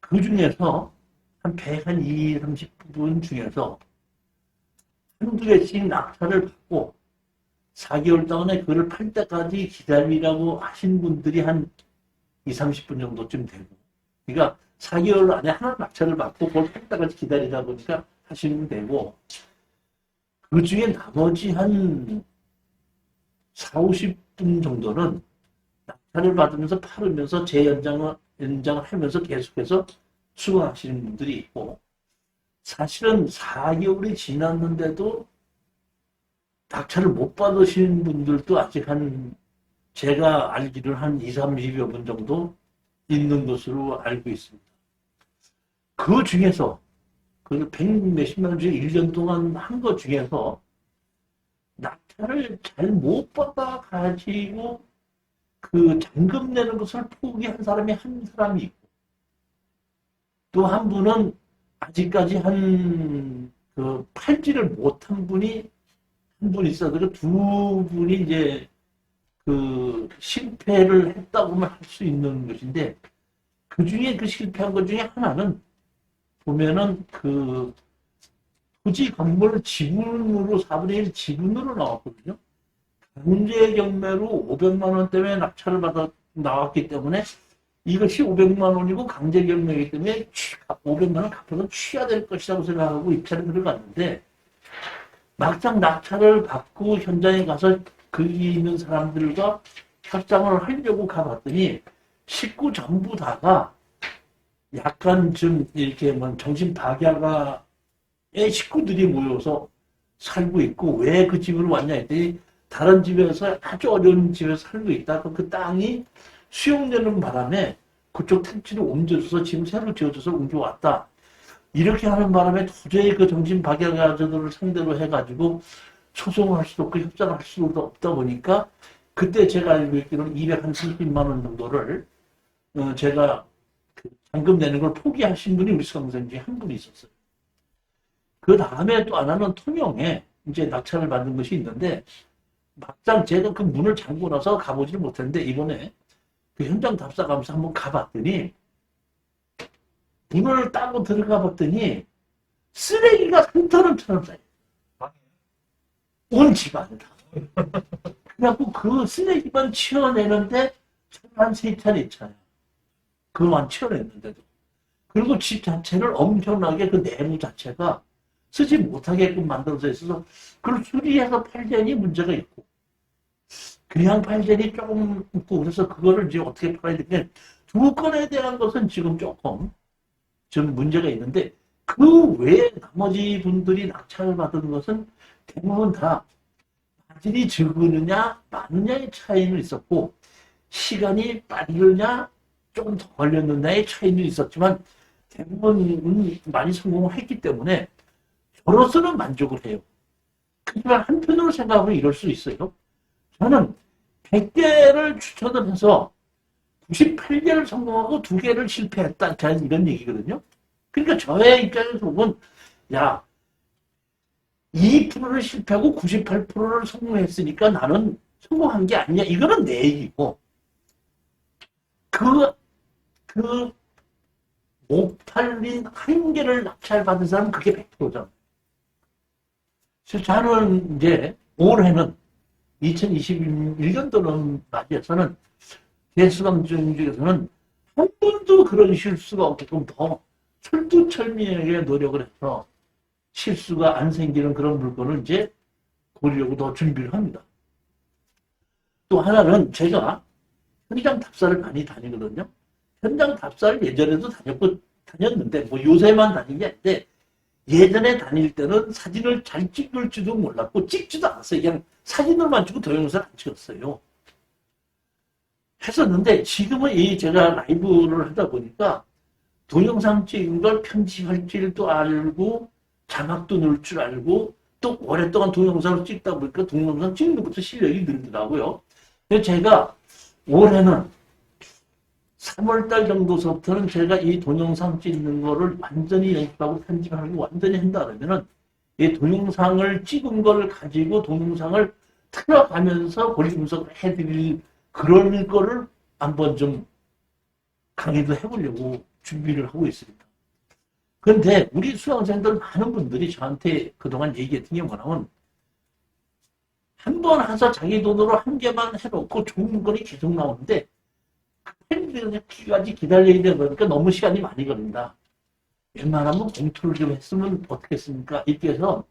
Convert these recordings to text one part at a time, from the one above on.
그 중에서 한 100, 한 20, 30분 중에서 한두 개씩 낙찰을 받고 4개월 동안에 그걸 팔 때까지 기다리라고 하신 분들이 한 2, 30분 정도쯤 되고, 그러니까 4개월 안에 하나 낙찰을 받고 그걸 팔 때까지 기다리다 보니까 하시면 되고, 그 중에 나머지 한 4, 50분 정도는 낙찰을 받으면서 팔으면서 연장을 하면서 계속해서 수강하시는 분들이 있고, 사실은 4개월이 지났는데도 낙찰을 못 받으시는 분들도 아직 제가 알기로는 한 2, 30여 분 정도 있는 것으로 알고 있습니다. 그 중에서, 그 100 몇십만 원 중에 1년 동안 한 것 중에서 낙찰을 잘 못 받아가지고 그 잔금 내는 것을 포기한 사람이 한 사람이 있고, 또 한 분은 아직까지 팔지를 못한 분이 한 분 있어요. 그리고 두 분이 이제 실패를 했다고만 할 수 있는 것인데, 그 중에 그 실패한 것 중에 하나는 보면은 토지 건물 지분으로 4분의 1 지분으로 나왔거든요. 강제 경매로 500만 원 때문에 낙찰을 받아 나왔기 때문에 이것이 500만 원이고 강제 경매이기 때문에 500만 원 갚아서 취해야 될 것이라고 생각하고 입찰에 들어갔는데, 막상 낙찰을 받고 현장에 가서 거기 있는 사람들과 협상을 하려고 가봤더니 식구 전부 다가 약간 좀 이렇게 정신박약의 식구들이 모여서 살고 있고, 왜 그 집으로 왔냐 했더니 다른 집에서 아주 어려운 집에서 살고 있다. 그 땅이 수용되는 바람에 그쪽 택지로 옮겨줘서 지금 새로 지어져서 옮겨왔다. 이렇게 하는 바람에 도저히 그 정신박약자들을 상대로 해가지고 소송할 수도 없고 협상할 수도 없다 보니까, 그때 제가 알고 있기로는 230만 원 정도를 제가 잔금 내는 걸 포기하신 분이 우리 수강생 중에 한 분이 있었어요. 그 다음에 또 하나는 통영에 이제 낙찰을 받은 것이 있는데, 막상 제가 그 문을 잠고 나서 가보지를 못했는데, 이번에 그 현장 답사 가면서 한번 가봤더니, 문을 따고 들어가 봤더니 쓰레기가 산터름처럼 쌓여. 온 집안에 다. 그래갖고 그 쓰레기만 치워내는데 한 3차례 있잖아요. 그만 치워냈는데도. 그리고 집 자체를 엄청나게 그 내부 자체가 쓰지 못하게끔 만들어져 있어서 그걸 수리해서 팔자니 문제가 있고, 그냥 팔자니 조금 있고, 그래서 그거를 이제 어떻게 팔아야 되냐. 두 건에 대한 것은 지금 조금 좀 문제가 있는데, 그 외에 나머지 분들이 낙찰을 받은 것은 대부분 다 마진이 적으느냐 많느냐의 차이는 있었고, 시간이 빠르느냐 조금 더 걸렸느냐의 차이는 있었지만, 대부분 많이 성공을 했기 때문에 저로서는 만족을 해요. 하지만 한편으로 생각하면 이럴 수 있어요. 저는 100개를 추천을 해서 98개를 성공하고 2개를 실패했다. 이런 얘기거든요. 그러니까 저의 입장에서 보면, 야, 2%를 실패하고 98%를 성공했으니까 나는 성공한 게 아니냐. 이거는 내 얘기고, 못 팔린 1개를 낙찰받은 사람은 그게 100%잖아. 그래서 저는 이제 올해는 2021년도는 맞이해서는 대수강 중에서는 한 번도 그런 실수가 없게끔 더 철두철미하게 노력을 해서 실수가 안 생기는 그런 물건을 이제 고르려고 더 준비를 합니다. 또 하나는 제가 현장 답사를 많이 다니거든요. 현장 답사를 예전에도 다녔는데, 뭐 요새만 다닌 게 아닌데, 예전에 다닐 때는 사진을 잘 찍을지도 몰랐고 찍지도 않았어요. 그냥 사진으로만 찍고 동영상을 안 찍었어요. 했었는데, 지금은 제가 라이브를 하다 보니까 동영상 찍은 걸 편집할 줄도 알고 자막도 넣을 줄 알고, 또 오랫동안 동영상을 찍다 보니까 동영상 찍는 것도 실력이 늘더라고요. 그래서 제가 올해는 3월달 정도서부터는 제가 이 동영상 찍는 거를 완전히 연습하고 편집하고 완전히 한다 그러면은, 이 동영상을 찍은 걸 가지고 동영상을 틀어가면서 권리 분석을 해드릴 그런 거를 한번 좀 강의도 해보려고 준비를 하고 있습니다. 그런데 우리 수강생들 많은 분들이 저한테 그동안 얘기했던 게 뭐냐면 한 번 해서 자기 돈으로 한 개만 해놓고 좋은 물건이 계속 나오는데 팬들까지 기다려야 되다 보니까 너무 시간이 많이 걸린다. 웬만하면 공투를 좀 했으면 어떻겠습니까? 이렇게 해서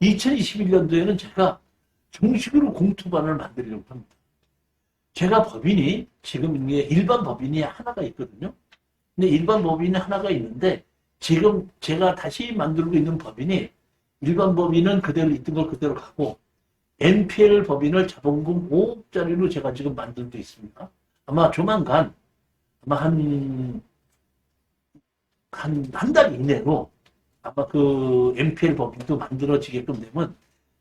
2021년도에는 제가 정식으로 공투반을 만들려고 합니다. 제가 법인이 지금 이게 일반 법인이 하나가 있거든요. 근데 일반 법인이 하나가 있는데 지금 제가 다시 만들고 있는 법인이 일반 법인은 그대로 있던 걸 그대로 가고 NPL 법인을 자본금 5억짜리로 제가 지금 만들고 있습니다. 아마 조만간 아마 한 달 이내로 아마 그 NPL 법인도 만들어지게끔 되면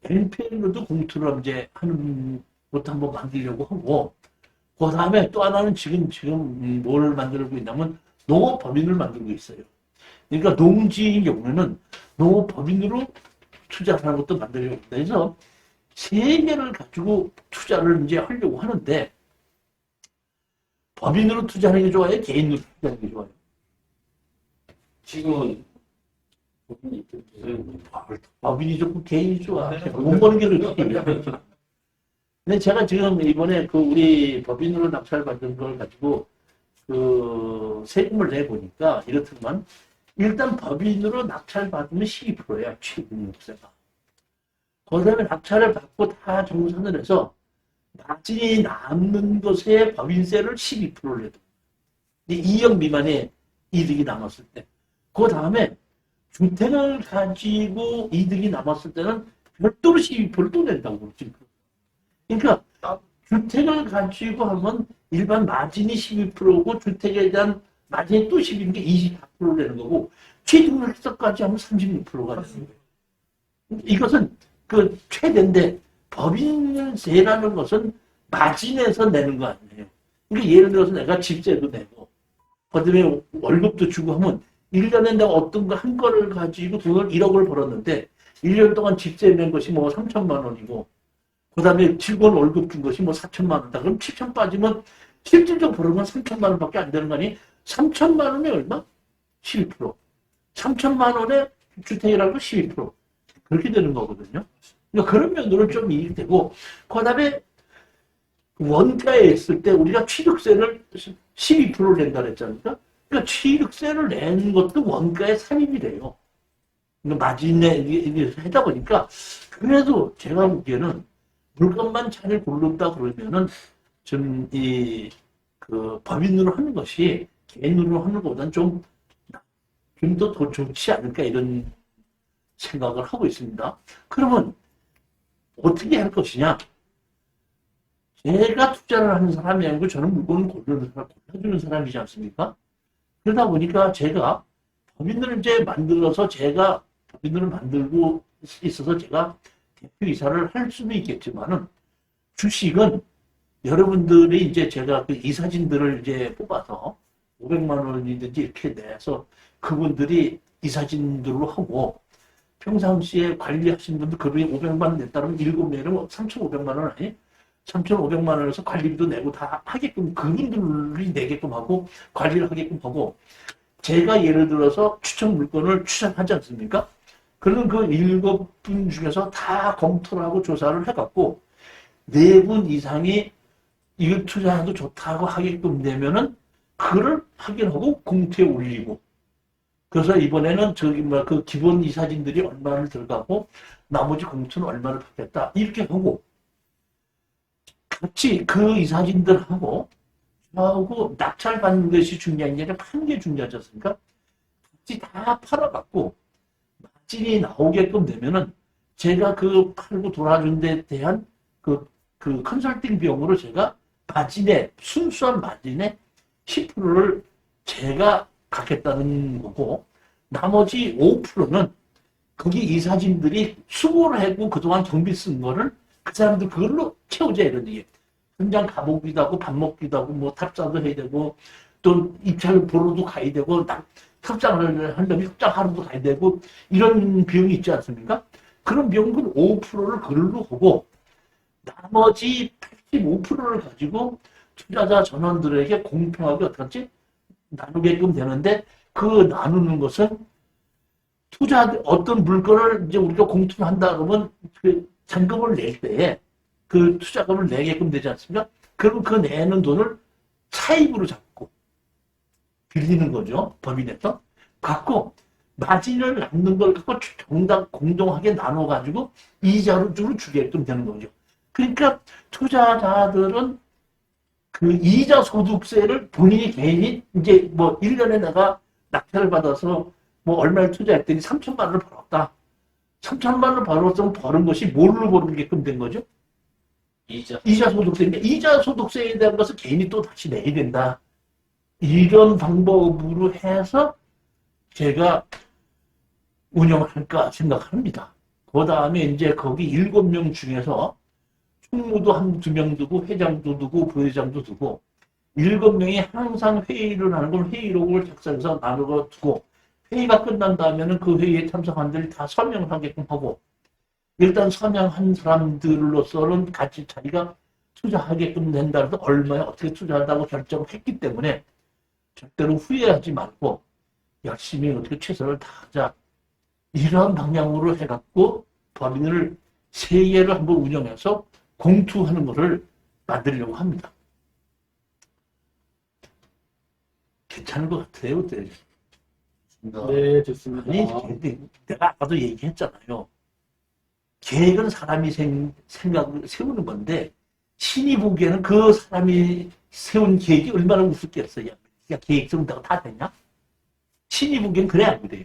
NPL로도 공투를 이제 하는 것도 한번 만들려고 하고 그 다음에 또 하나는 지금 뭘 만들고 있냐면 농업법인을 만들고 있어요. 그러니까 농지의 경우에는 농업법인으로 투자하는 것도 만들려고 합니다. 그래서 세 개를 가지고 투자를 이제 하려고 하는데 법인으로 투자하는 게 좋아요? 개인으로 투자하는 게 좋아요? 지금은 법인이 좋고 개인이 좋아. 돈 버는 게 그렇지. 근데 제가 지금 이번에 그 우리 법인으로 낙찰받은 걸 가지고 그 세금을 내보니까 이렇더만 일단 법인으로 낙찰받으면 12%야. 취득세가. 그 다음에 낙찰을 받고 다 정산을 해서 마진이 남는 것에 법인세를 12%를 내도 2억 미만의 이득이 남았을 때. 그 다음에 주택을 가지고 이득이 남았을 때는 별도로 12%를 또 낸다고 그러지. 그러니까 주택을 가지고 하면 일반 마진이 12%고 주택에 대한 마진이 또 12%인 게 24%를 내는 거고 취득세까지 하면 36%가 되는 거예요. 이것은 그 최대인데 법인세라는 것은 마진에서 내는 거 아니에요. 그러니까 예를 들어서 내가 집세도 내고 그다음에 월급도 주고 하면 1년에 내가 어떤 거 한 거를 가지고 돈을 1억을 벌었는데 1년 동안 집세 낸 것이 뭐 3천만 원이고 그 다음에 직원 월급 준 것이 뭐 4천만 원이다. 그럼 7천 빠지면 실질적으로 벌은 건 3천만 원밖에 안 되는 거 아니? 3천만 원에 얼마? 12%. 3천만 원에 주택이라고 12%. 그렇게 되는 거거든요. 그러니까 그런 면으로 좀 이익이 되고 그 다음에 원가에 있을 때 우리가 취득세를 12%를 낸다 그랬잖아요. 그러니까 취득세를 내는 것도 원가에 삽입이 돼요. 마진에 이게 하다 보니까 그래도 제가 보기에는 물건만 잘 고른다 그러면은 좀 그 법인으로 하는 것이 개인으로 하는 것보다는 좀 더 좋지 않을까 이런 생각을 하고 있습니다. 그러면 어떻게 할 것이냐? 제가 투자를 하는 사람이 아니고 저는 물건을 골라주는 사람이지 않습니까? 그러다 보니까 제가 법인을 이제 만들어서 제가 법인을 만들고 있어서 제가 대표이사를 할 수도 있겠지만은 주식은 여러분들이 이제 제가 그 이사진들을 이제 뽑아서 500만 원이든지 이렇게 내서 그분들이 이사진들로 하고 평상시에 관리하신 분들 그분이 500만 원 냈다면 7명이면 3,500만 원 아니? 3,500만 원에서 관리비도 내고 다 하게끔 그분들이 내게끔 하고 관리를 하게끔 하고 제가 예를 들어서 추천 물건을 추천하지 않습니까? 그러면 그 7분 중에서 다 검토를 하고 조사를 해갖고 4분 이상이 이거 투자해도 좋다고 하게끔 되면은 그걸 확인하고 공투에 올리고 그래서 이번에는 그 기본 이사진들이 얼마를 들어가고 나머지 공투는 얼마를 받겠다 이렇게 하고 같이 그 이사진들하고 저하고 낙찰받는 것이 중요한 게 아니라 파는 게 중요하지 않습니까? 같이 다 팔아갖고 마진이 나오게끔 되면은 제가 그 팔고 돌아준 데 대한 그 컨설팅 비용으로 제가 순수한 마진의 10%를 제가 갖겠다는 거고 나머지 5%는 거기 이사진들이 수고를 하고 그동안 경비 쓴 거를 그 사람들 그걸로 채우자 이런 얘기예요. 현장 가보기도 하고 밥 먹기도 하고 뭐 탑사도 해야 되고 또 입찰 보러도 가야 되고 협상을 하려면 협상하러도 가야 되고 이런 비용이 있지 않습니까? 그런 비용은 5%를 그걸로 하고 나머지 85%를 가지고 투자자 전원들에게 공평하게 어떻게 나누게끔 되는데 그 나누는 것은 투자 어떤 물건을 이제 우리가 공투를 한다 그러면 그 잔금을 낼 때에 그 투자금을 내게끔 되지 않습니까? 그러면 그 내는 돈을 차입으로 잡고 빌리는 거죠. 법인에서. 갖고 마진을 남는 걸 갖고 공동하게 나눠가지고 이자로 주게끔 되는 거죠. 그러니까 투자자들은 그 이자 소득세를 본인이 개인이 이제 뭐 1년에 내가 낙찰을 받아서 뭐 얼마를 투자했더니 3천만 원을 벌었다. 3천만 원을 벌었으면 버는 것이 뭘로 벌게끔 된 거죠? 이자 소득세인데 이자 소득세에 대한 것을 개인이 또 다시 내야 된다. 이런 방법으로 해서 제가 운영할까 생각합니다. 그 다음에 이제 거기 7명 중에서 총무도 한두 명 두고 회장도 두고 부회장도 두고 7명이 항상 회의를 하는 걸 회의록을 작성해서 나누어 두고 회의가 끝난 다음에는 그 회의에 참석한 들이 다 서명하게끔 하고 일단 서명한 사람들로서는 같이 자기가 투자하게끔 된다 해서 얼마에 어떻게 투자한다고 결정을 했기 때문에 절대로 후회하지 말고 열심히 어떻게 최선을 다하자. 이런 방향으로 해갖고 법인을 3개를 한번 운영해서 공투하는 것을 만들려고 합니다. 괜찮은 것 같아요. 네, 좋습니다. 아니, 내가 아까도 얘기했잖아요. 계획은 사람이 생각을 세우는 건데 신이 보기에는 그 사람이 세운 계획이 얼마나 우습겠어요. 야, 계획 세운다고 다 되냐? 신이 보기엔 그래 안 그래요?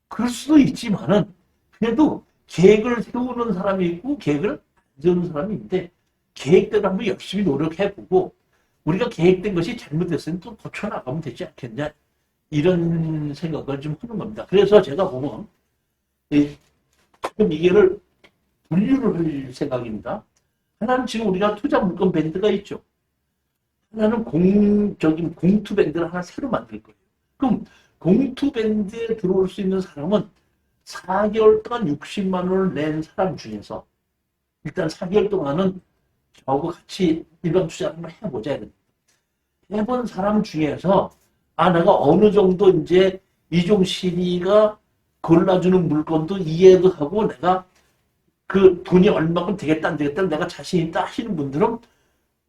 그럴 수도 있지만은 그래도 계획을 세우는 사람이 있고 계획을 안 세우는 사람이 있는데 계획대로 한번 열심히 노력해보고 우리가 계획된 것이 잘못됐으면 또 고쳐나가면 되지 않겠냐 이런 생각을 좀 하는 겁니다. 그래서 제가 보면 이게를 분류를 할 생각입니다. 하나는 지금 우리가 투자 물건 밴드가 있죠. 하나는 공투 밴드를 하나 새로 만들 거예요. 그럼 공투 밴드에 들어올 수 있는 사람은 4개월 동안 60만 원을 낸 사람 중에서 일단 4개월 동안은 저하고 같이 일반 투자를 한번 해보자. 해본 사람 중에서 내가 어느 정도 이제 이종신이가 골라주는 물건도 이해도 하고 내가 그 돈이 얼마큼 되겠다 안 되겠다 내가 자신 있다 하시는 분들은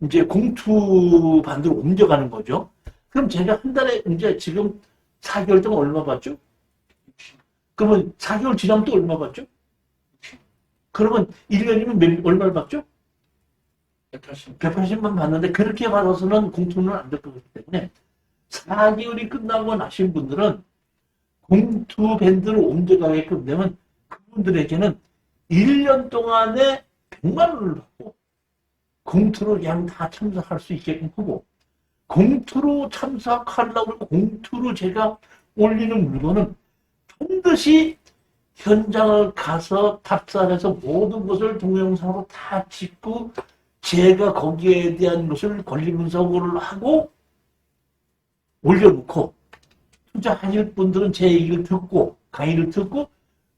이제 공투 반대로 옮겨가는 거죠. 그럼 제가 한 달에 이제 지금 4개월 동안 얼마 받죠? 그러면 4개월 지나면 또 얼마 받죠? 그러면 1년이면 얼마를 받죠? 180만 받는데 그렇게 받아서는 공투는 안 될 거기 때문에 4개월이 끝나고 나신 분들은 공투 밴드로 옮겨가게끔 되면 그분들에게는 1년 동안에 100만 원을 받고 공투로 그냥 다 참석할 수 있게끔 하고 공투로 참석하려고 공투로 제가 올리는 물건은 반드시 현장을 가서 탑산해서 모든 것을 동영상으로 다 찍고 제가 거기에 대한 것을 권리 분석을 하고 올려놓고 투자하실 분들은 제 얘기를 듣고 강의를 듣고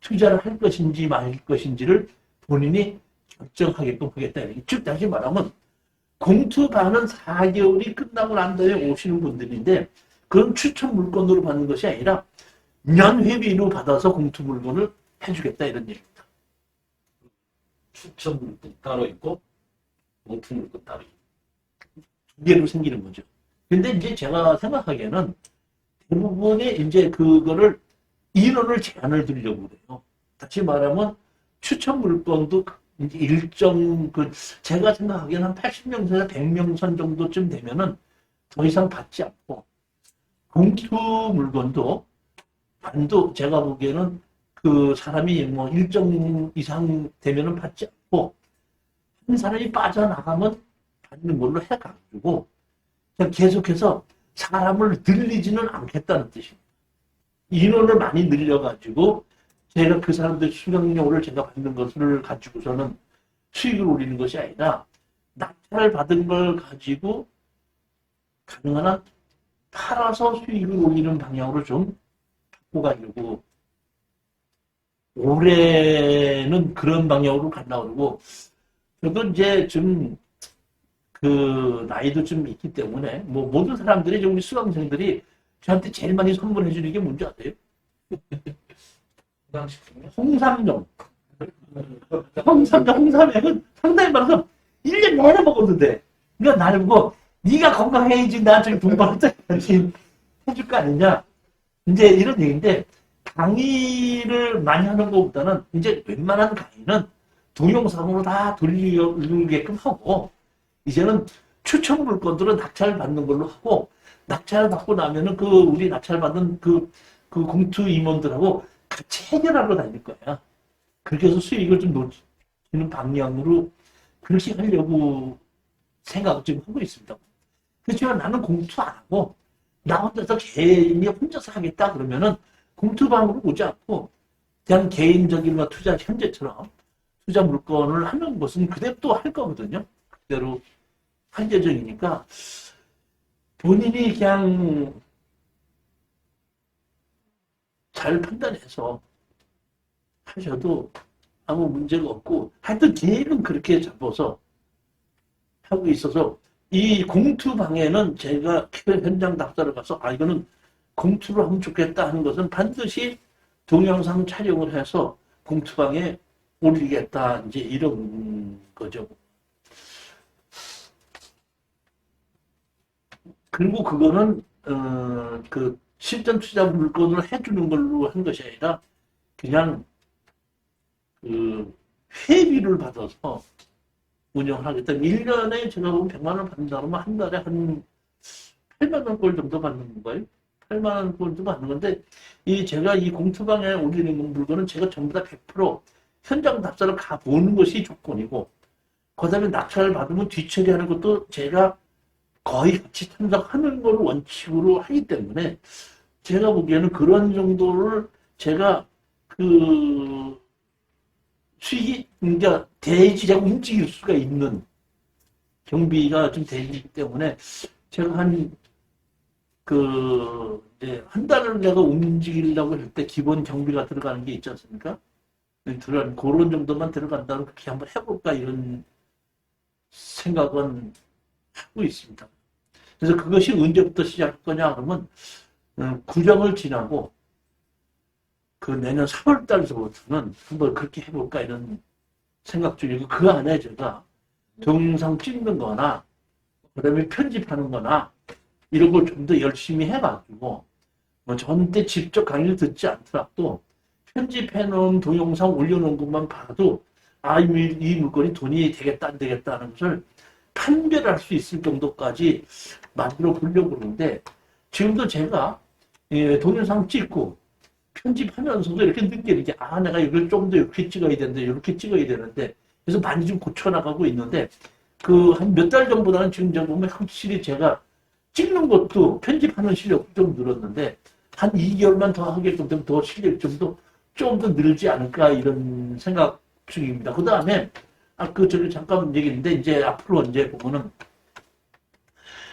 투자를 할 것인지 말 것인지를 본인이 결정하게끔 하겠다. 즉 다시 말하면 공투반은 4개월이 끝나고 난 다음에 오시는 분들인데 그건 추천 물건으로 받는 것이 아니라 연회비로 받아서 공투 물건을 해주겠다 이런 얘기입니다. 추천 물건 따로 있고 공투 물건 따로 있고 2개로 생기는 거죠. 근데 이제 제가 생각하기에는 대부분의 이제 그거를 인원을 제한을 두려고 그래요. 다시 말하면 추천 물건도 이제 일정 제가 생각하기에는 한 80명에서 100명 선 정도쯤 되면은 더 이상 받지 않고 공투 물건도 반도 제가 보기에는 그 사람이 뭐 일정 이상 되면은 받지 않고 한 사람이 빠져나가면 받는 걸로 해가지고 그냥 계속해서 사람을 늘리지는 않겠다는 뜻입니다. 인원을 많이 늘려가지고 제가 그 사람들 수령료를 제가 받는 것을 가지고서는 수익을 올리는 것이 아니라 낙찰을 받은 걸 가지고 가능한 한 팔아서 수익을 올리는 방향으로 좀 바꿔가려고 올해는 그런 방향으로 가려고 그러고 저도 이제 좀 그 나이도 좀 있기 때문에 뭐 모든 사람들이 우리 수강생들이 저한테 제일 많이 선물해 주는 게 뭔지 아세요? 건강식품이요? 홍삼정. 홍삼액은 상당히 많아서 1년 내내 먹어도 돼. 그러니까 나를 보고 네가 건강해야지 나한테 돈 벌었다지 해줄 거 아니냐. 이제 이런 얘기인데 강의를 많이 하는 것보다는 이제 웬만한 강의는 동영상으로 다 돌리게끔 하고 이제는 추천 물건들은 낙찰 받는 걸로 하고 낙찰 받고 나면은 그 우리 낙찰 받은 그 공투 임원들하고 같이 해결하러 다닐 거야. 그렇게 해서 수익을 좀 놓치는 방향으로 그렇게 하려고 생각을 지금 하고 있습니다. 그렇지만 나는 공투 안 하고 나 혼자서 개인이 혼자서 하겠다 그러면은 공투방으로 오지 않고 그냥 개인적인 투자 현재처럼 투자 물건을 하는 것은 그대로 또 할 거거든요. 그대로 할 예정이니까 본인이 그냥 잘 판단해서 하셔도 아무 문제가 없고 하여튼 계획은 그렇게 잡아서 하고 있어서 이 공투방에는 제가 현장 답사를 가서 이거는 공투를 하면 좋겠다 하는 것은 반드시 동영상 촬영을 해서 공투방에 올리겠다 이제 이런 거죠. 그리고 그거는 그 실전 투자 물건을 해주는 걸로 한 것이 아니라 그냥 그 회비를 받아서 운영을 하겠다. 1년에 제가 보면 100만 원 받는다 그러면 한 달에 한 8만 원 꼴 정도 받는 건가요? 8만 원 꼴 정도 받는 건데 제가 이 공투방에 올리는 물건은 제가 전부 다 100% 현장 답사를 가보는 것이 조건이고 그다음에 낙찰을 받으면 뒤처리하는 것도 제가 거의 같이 참석하는 걸 원칙으로 하기 때문에 제가 보기에는 그런 정도를 제가 그 수익이 그러니까 대지자가 움직일 수가 있는 경비가 좀 되기 때문에 제가 한 달을 내가 움직이려고 할 때 기본 경비가 들어가는 게 있지 않습니까? 그런 정도만 들어간다면 그렇게 한번 해볼까 이런 생각은 하고 있습니다. 그래서 그것이 언제부터 시작할 거냐 그러면 구정을 지나고 그 내년 3월 달서부터는 한번 그렇게 해볼까 이런 생각 중이고 그 안에 제가 동영상 찍는 거나 그다음에 편집하는 거나 이런 걸 좀 더 열심히 해가지고 뭐 저한테 직접 강의를 듣지 않더라도 편집해 놓은 동영상 올려놓은 것만 봐도 이 물건이 돈이 되겠다 안 되겠다 하는 것을 판별할 수 있을 정도까지 만들어 보려고 그러는데 지금도 제가 동영상 찍고 편집하면서도 이렇게 느끼는 게 내가 이걸 좀 더 이렇게 찍어야 되는데 이렇게 찍어야 되는데 그래서 많이 좀 고쳐나가고 있는데 그 한 몇 달 전보다는 지금 제가 보면 확실히 제가 찍는 것도 편집하는 실력도 좀 늘었는데 한 2개월만 더 하게끔 되면 더 실력 좀 더 늘지 않을까 이런 생각 중입니다. 그 다음에 저기 잠깐 얘기했는데 이제 앞으로 이제 보면은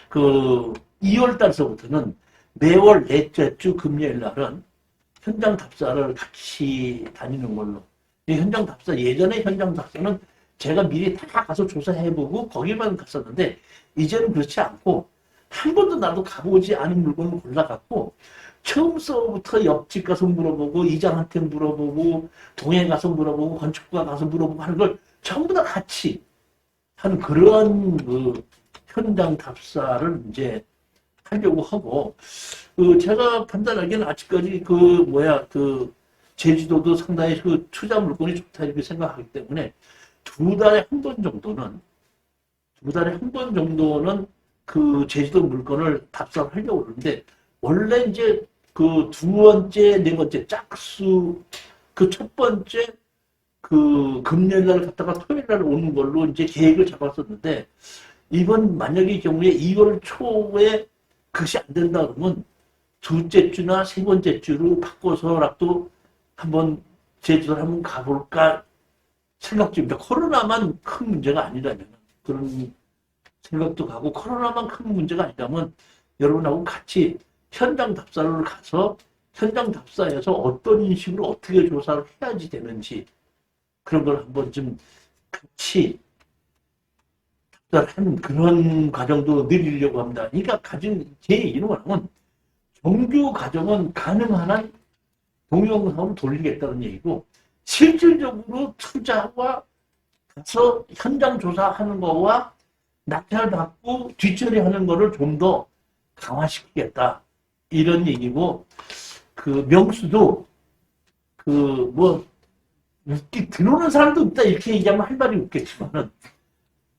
그 2월 달서부터는 매월 넷째 주 금요일 날은 현장 답사를 같이 다니는 걸로. 이 현장 답사 예전에 현장 답사는 제가 미리 다 가서 조사해보고 거기만 갔었는데 이제는 그렇지 않고 한 번도 나도 가보지 않은 물건을 골라갖고 처음서부터 옆집 가서 물어보고 이장한테 물어보고 동해 가서 물어보고 건축가 가서 물어보고 하는 걸 전부 다 같이 하는 그런 그 현장 답사를 이제 하려고 하고 제가 판단하기에는 아직까지 제주도도 상당히 그 투자 물건이 좋다 이렇게 생각하기 때문에 두 달에 한 번 정도는 그 제주도 물건을 답사를 하려고 그러는데 원래 이제 그 두 번째, 네 번째 짝수 그 첫 번째 그 금요일 날 갔다가 토요일 날 오는 걸로 이제 계획을 잡았었는데 이번 만약의 경우에 2월 초에 그것이 안 된다 그러면 둘째 주나 세 번째 주로 바꿔서라도 한번 제주도를 한번 가볼까 생각 중입니다. 코로나만 큰 문제가 아니라면 그런 생각도 가고 코로나만 큰 문제가 아니라면 여러분하고 같이 현장 답사를 가서 현장 답사에서 어떤 인식으로 어떻게 조사를 해야지 되는지 그런 걸 한번 좀 같이 한 그런 과정도 늘리려고 합니다. 그러니까 가진 제 얘기는 뭐냐면 정규 과정은 가능한 한 동영상으로 돌리겠다는 얘기고 실질적으로 투자와 가서 현장 조사하는 거와 낙찰받고 뒷처리하는 거를 좀 더 강화시키겠다 이런 얘기고 그 명수도 그 뭐 들어오는 사람도 없다 이렇게 얘기하면 할 말이 없겠지만은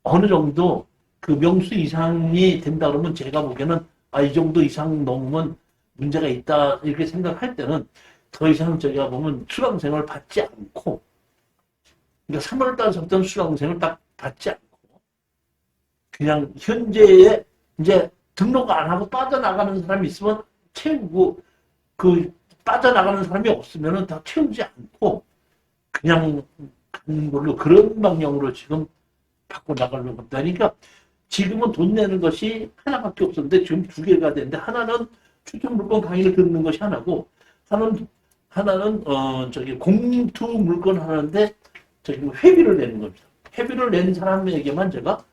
어느 정도 그 명수 이상이 된다 그러면 제가 보기에는 이 정도 이상 넘으면 문제가 있다 이렇게 생각할 때는 더 이상 저희가 보면 수강생을 받지 않고 그러니까 3월 달서부터는 수강생을 딱 받지 않고 그냥 현재에 이제 등록 안 하고 빠져나가는 사람이 있으면 채우고 그 빠져나가는 사람이 없으면은 다 채우지 않고 그냥 가는 걸로 그런 방향으로 지금 바꿔 나가려고 합니다. 그러니까 지금은 돈 내는 것이 하나밖에 없었는데 지금 두 개가 되는데 하나는 추천 물건 강의를 듣는 것이 하나고 하나는 저기 공투 물건 하는데 저기 회비를 내는 겁니다. 회비를 낸 사람에게만 제가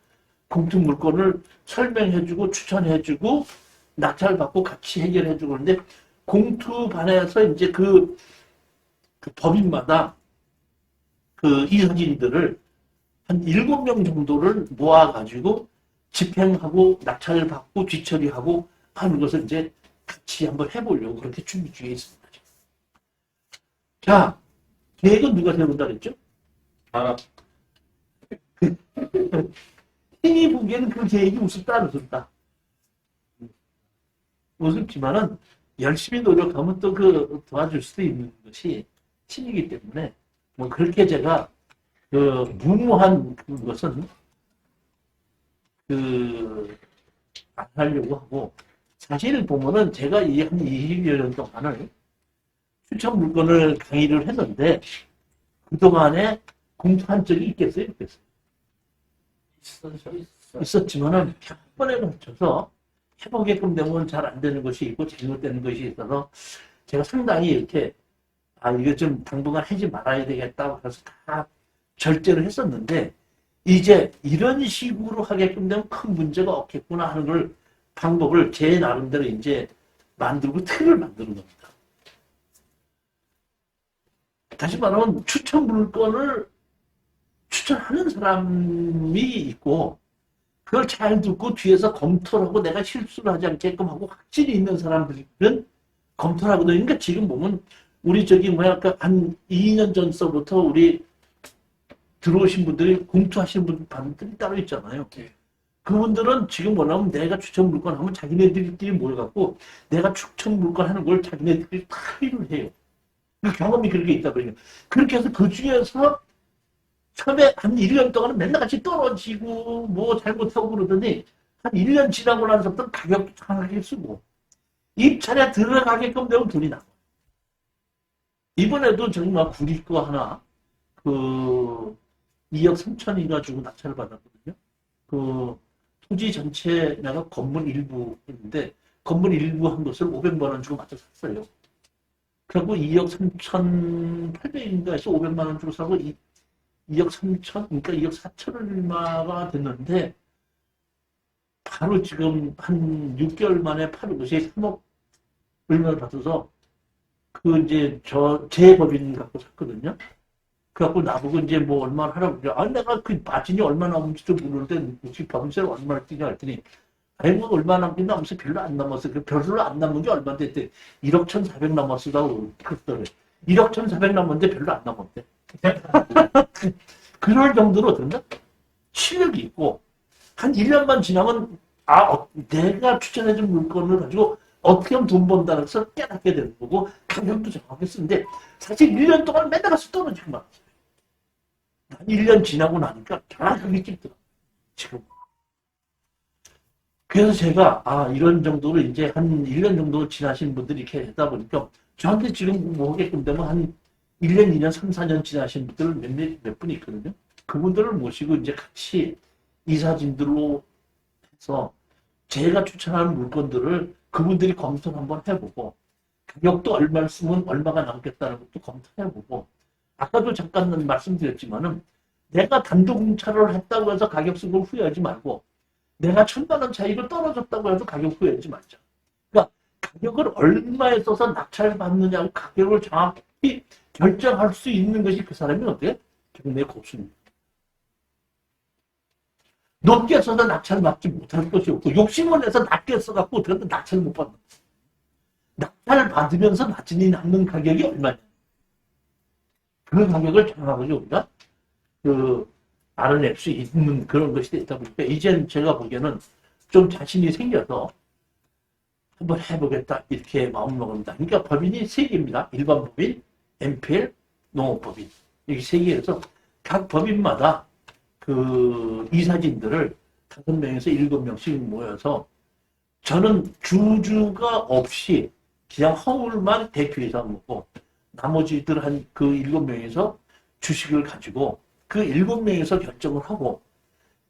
공투 물건을 설명해주고 추천해주고 낙찰받고 같이 해결해주고 그러는데 공투반에서 이제 그 법인마다 그 이사진들을 한 7명 정도를 모아가지고 집행하고 낙찰을 받고 뒤처리하고 하는 것을 이제 같이 한번 해보려고 그렇게 준비 중에 있습니다. 자, 계획은 누가 세운다 그랬죠? 행위 보기에는 그 계획이 우습다, 우습다. 우습지만은 열심히 노력하면 또 그 도와줄 수도 있는 것이 신이기 때문에 뭐 그렇게 제가 그 무모한 것은 안 하려고 하고 사실 보면은 제가 이 한 20여 년 동안을 추천 물건을 강의를 했는데 그동안에 공투한 적이 있겠어요? 있었지만은 한 번에 걸쳐서 해보게끔 되면 잘 안 되는 것이 있고 잘못되는 것이 있어서 제가 상당히 이렇게 이거 좀 당분간 하지 말아야 되겠다 그래서 다 절제를 했었는데 이제 이런 식으로 하게끔 되면 큰 문제가 없겠구나 하는 걸 방법을 제 나름대로 이제 만들고 틀을 만드는 겁니다. 다시 말하면 추천 물건을 추천하는 사람이 있고 그걸 잘 듣고 뒤에서 검토를 하고 내가 실수를 하지 않게끔 하고 확실히 있는 사람들은 검토를 하거든요. 그러니까 지금 보면 우리 한 2년 전서부터 우리 들어오신 분들이 공투하시는 분들이 따로 있잖아요. 그분들은 지금 뭐냐면 내가 추천 물건 하면 자기네들끼리 모여갖고 내가 추천 물건 하는 걸 자기네들끼리 다 일을 해요. 그 경험이 그렇게 있다 보니까 그렇게 해서 그 중에서 처음에 한 1년 동안은 맨날 같이 떨어지고 뭐 잘못하고 그러더니 한 1년 지나고 나서부터 가격도 장하게 쓰고 입찰에 들어가게끔 되면 돈이 나와. 이번에도 정말 구리 거 하나 그 2억 3천인가 주고 낙찰을 받았거든요. 그 토지 전체 내가 건물 일부 했는데 건물 일부 한 것을 500만 원 주고 맞춰 샀어요. 그리고 2억 3,800인가 해서 500만 원 주고 사고 2억 3천, 그러니까 2억 4천 얼마가 됐는데 바로 지금 한 6개월 만에 파는 것이 3억 얼마를 받아서 그 이제 제 법인 갖고 샀거든요. 그래갖고 나보고 이제 뭐 얼마나 하라고 그래. 내가 그 마진이 얼마나 남은지도 모르는데 혹시 법인세를 얼마나 뛰냐 했더니 뭐 얼마 남긴 남았어? 별로 안 남았어. 별로 안 남은 게 얼마인데 했더니 1억 1,400 남았으라고 그랬더래. 1억 1,400 남았는데 별로 안 남았대. 그럴 정도로 된다? 실력이 있고 한 1년만 지나면 내가 추천해준 물건을 가지고 어떻게 하면 돈 번다는 것을 깨닫게 되는 거고 가격도 정확하게 쓰는데 사실 1년 동안 맨날 가서 떨어지고 말았어요. 한 1년 지나고 나니까 정확하게 찍더라. 지금. 그래서 제가 이런 정도로 이제 한 1년 정도 지나신 분들이 이렇게 했다 보니까 저한테 지금 뭐 하게끔 되면 한 1년, 2년, 3, 4년 지나신 분들 몇 분이 있거든요. 그분들을 모시고 이제 같이 이사진들로 해서 제가 추천하는 물건들을 그분들이 검토를 한번 해보고 가격도 얼마 쓰면 얼마가 남겠다는 것도 검토해보고 아까도 잠깐 말씀드렸지만은 내가 단독 공차를 했다고 해서 가격 쓴 걸 후회하지 말고 내가 1,000만 원 차이로 떨어졌다고 해도 가격 후회하지 말자. 그러니까 가격을 얼마에 써서 낙찰을 받느냐고 가격을 정확히 결정할 수 있는 것이 그 사람이 어때요? 경매 고수입니다. 높게 써서 낙찰을 받지 못할 것이 없고 욕심을 내서 낮게 써갖고 어떻게든 낙찰을 못 받는 거예요. 낙찰을 받으면서 낮은 남는 가격이 얼마냐. 그 가격을 정확하게 우리가 알아낼 수 있는 그런 것이 되다 보니까 이제는 제가 보기에는 좀 자신이 생겨서 한번 해보겠다 이렇게 마음먹습니다. 그러니까 법인이 3개입니다. 일반 법인, MPL, 농업법인 이렇게 3개에서 각 법인마다 그 이사진들을 5명에서 7명씩 모여서 저는 주주가 없이 그냥 허울만 대표이사 먹고 나머지들 한 그 7명에서 주식을 가지고 그 7명에서 결정을 하고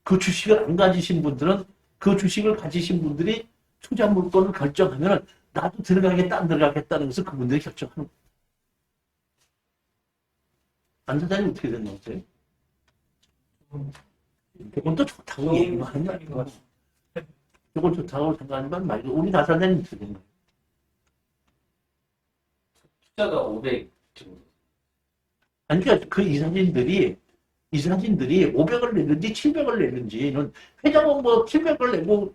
그 주식을 안 가지신 분들은 그 주식을 가지신 분들이 투자 물건을 결정하면 나도 들어가겠다 안 들어가겠다는 것을 그분들이 결정하는 거예요. 안 사장님 어떻게 되는 거세요? 그건 또 좋다고 얘기만 하는 거 아니고 이건 좋다고 생각하는 말고 우리 나사장님 어떻게 되는 거예요? 투자가 500 정도. 아니 그러니까 그 이사진들이 500을 내는지 700을 내는지는 회장은 뭐 700을 내고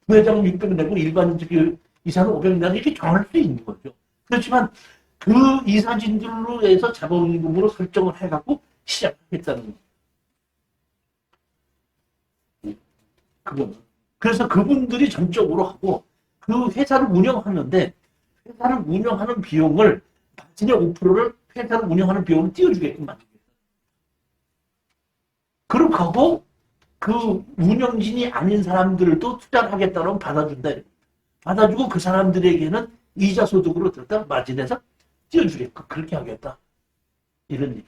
부회장은 600 내고 일반적인 이사는 500 내는 이렇게 정할 수 있는 거죠. 그렇지만 그 이사진들로 해서 자본금으로 설정을 해갖고 시작하겠다는 거예요. 그거는. 그래서 그분들이 전적으로 하고 그 회사를 운영하는데 회사를 운영하는 비용을 마진의 5%를 회사를 운영하는 비용을 띄워주게끔 만듭니다. 그렇게 하고 그 운영진이 아닌 사람들도 투자를 하겠다면 받아준다. 받아주고 그 사람들에게는 이자 소득으로 들었다 마진에서 띄워주게끔 그렇게 하겠다. 이런 얘기.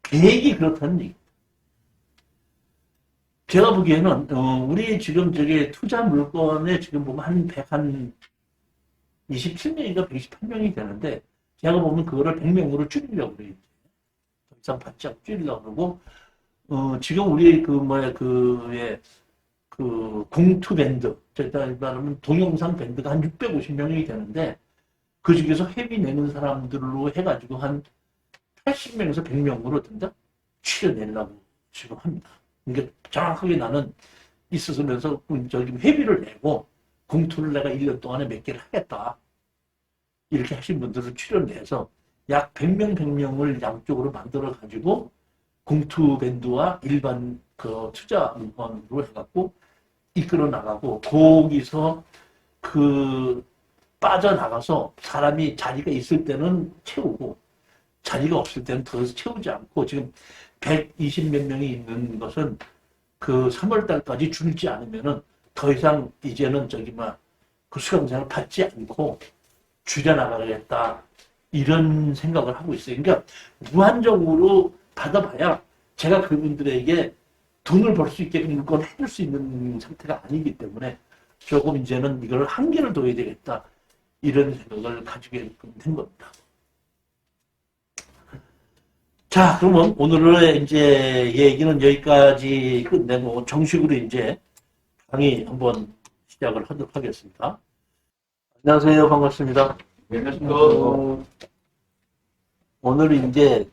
계획이 그렇다는 얘기. 제가 보기에는 우리 지금 저게 투자 물건에 지금 보면 한 27명인가 128명이 되는데 제가 보면 그거를 100명으로 줄이려고 그래요. 더 이상 받지 않고 줄이려고 그러고 지금 우리 공투 밴드 제가 말하면 동영상 밴드가 한 650명이 되는데 그 중에서 회비 내는 사람들로 해가지고 한 80명에서 100명으로 된다 추려내려고 지금 합니다. 그러니까 정확하게 나는 있으면서 저기 회비를 내고 공투를 내가 1년 동안에 몇 개를 하겠다. 이렇게 하신 분들을 출연해서 약 100명을 양쪽으로 만들어 가지고 공투 밴드와 일반 그 투자 물건으로 해갖고 이끌어 나가고 거기서 그 빠져나가서 사람이 자리가 있을 때는 채우고 자리가 없을 때는 더 채우지 않고 지금 120 몇 명이 있는 것은 그 3월 달까지 줄지 않으면은 더 이상 이제는 그 수강생을 받지 않고 줄여나가겠다. 이런 생각을 하고 있어요. 그러니까 무한정으로 받아봐야 제가 그분들에게 돈을 벌 수 있게끔 물건 해줄 수 있는 상태가 아니기 때문에 조금 이제는 이걸 한계를 둬야 되겠다. 이런 생각을 가지게 된 겁니다. 자, 그러면 오늘의 이제 얘기는 여기까지 끝내고 정식으로 이제 강의 한번 시작을 하도록 하겠습니다. 안녕하세요. 반갑습니다. 오늘 이제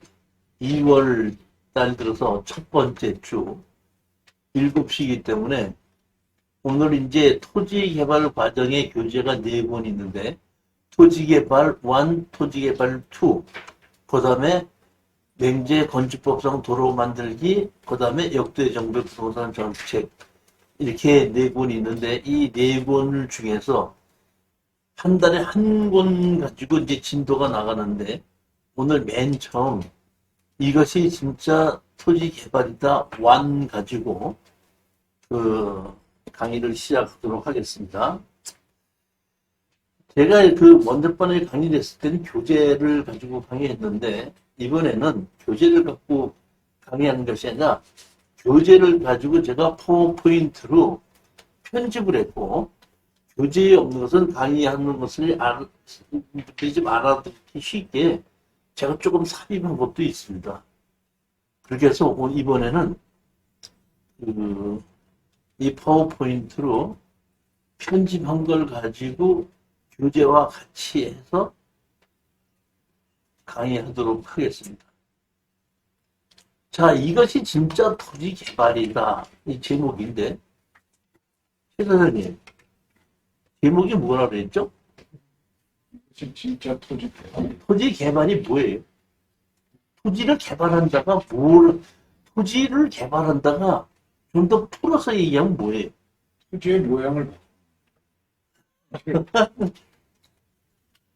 2월 달 들어서 첫 번째 주 7시이기 때문에 오늘 이제 토지개발 과정의 교재가 4권 있는데 토지개발 1, 토지개발 2, 그 다음에 맹제 건축법상 도로 만들기, 그 다음에 역대정부 부동산 정책 이렇게 4권이 있는데 이 4권 중에서 한 달에 한 권 가지고 이제 진도가 나가는데 오늘 맨 처음 이것이 진짜 토지 개발이다 완 가지고 그 강의를 시작하도록 하겠습니다. 제가 그 먼저 번에 강의를 했을 때는 교재를 가지고 강의했는데 이번에는 교재를 갖고 강의하는 것이 아니라 교재를 가지고 제가 파워포인트로 편집을 했고 교재에 없는 것은 강의하는 것을 좀 알아듣기 쉽게 제가 조금 삽입한 것도 있습니다. 그렇게 해서 이번에는 이 파워포인트로 편집한 걸 가지고 교재와 같이 해서 강의하도록 하겠습니다. 자, 이것이 진짜 토지 개발이다. 이 제목인데, 최 선생님, 제목이 뭐라 그랬죠? 진짜 토지 개발. 토지 개발이 뭐예요? 토지를 개발한다가 토지를 개발한다가 좀 더 풀어서 얘기하면 뭐예요? 토지의 모양을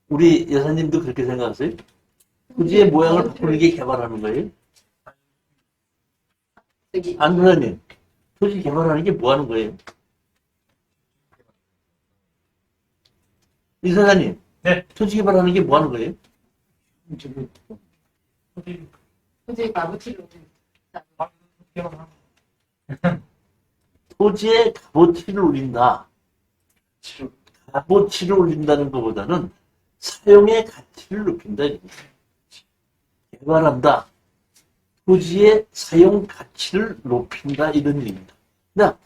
우리 여사님도 그렇게 생각하세요? 토지의 모양을 바꾸는 게 개발하는 거예요? 안 선생님, 토지 개발하는 게 뭐 하는 거예요? 이 선생님, 네. 토지 개발하는 게 뭐 하는 거예요? 도저히 값어치를 토지의 값어치를 올린다. 값어치를 올린다는 것보다는 사용의 가치를 높인다. 개발한다. 토지의 사용 가치를 높인다. 이런 의미입니다. 그러니까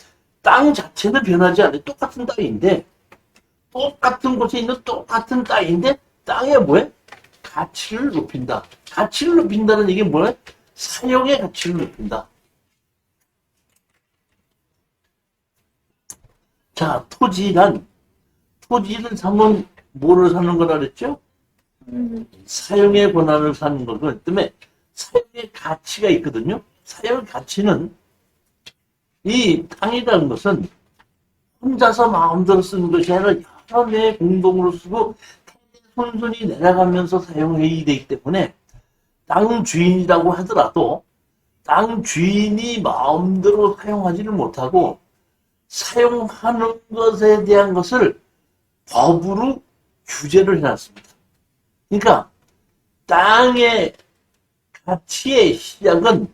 땅 자체는 변하지 않아요. 똑같은 땅인데, 똑같은 곳에 있는 똑같은 땅인데, 땅에 뭐예요? 가치를 높인다. 가치를 높인다는 얘기 뭐예요? 사용의 가치를 높인다. 자, 토지를 사면 뭐를 사는 거라 그랬죠? 사용의 권한을 사는 거고, 그 때문에 사용의 가치가 있거든요. 사용의 가치는 이 땅이라는 것은 혼자서 마음대로 쓰는 것이 아니라 여러 매 공동으로 쓰고 손손이 내려가면서 사용해야 되기 때문에 땅 주인이라고 하더라도 땅 주인이 마음대로 사용하지를 못하고 사용하는 것에 대한 것을 법으로 규제를 해놨습니다. 그러니까 땅의 가치의 시작은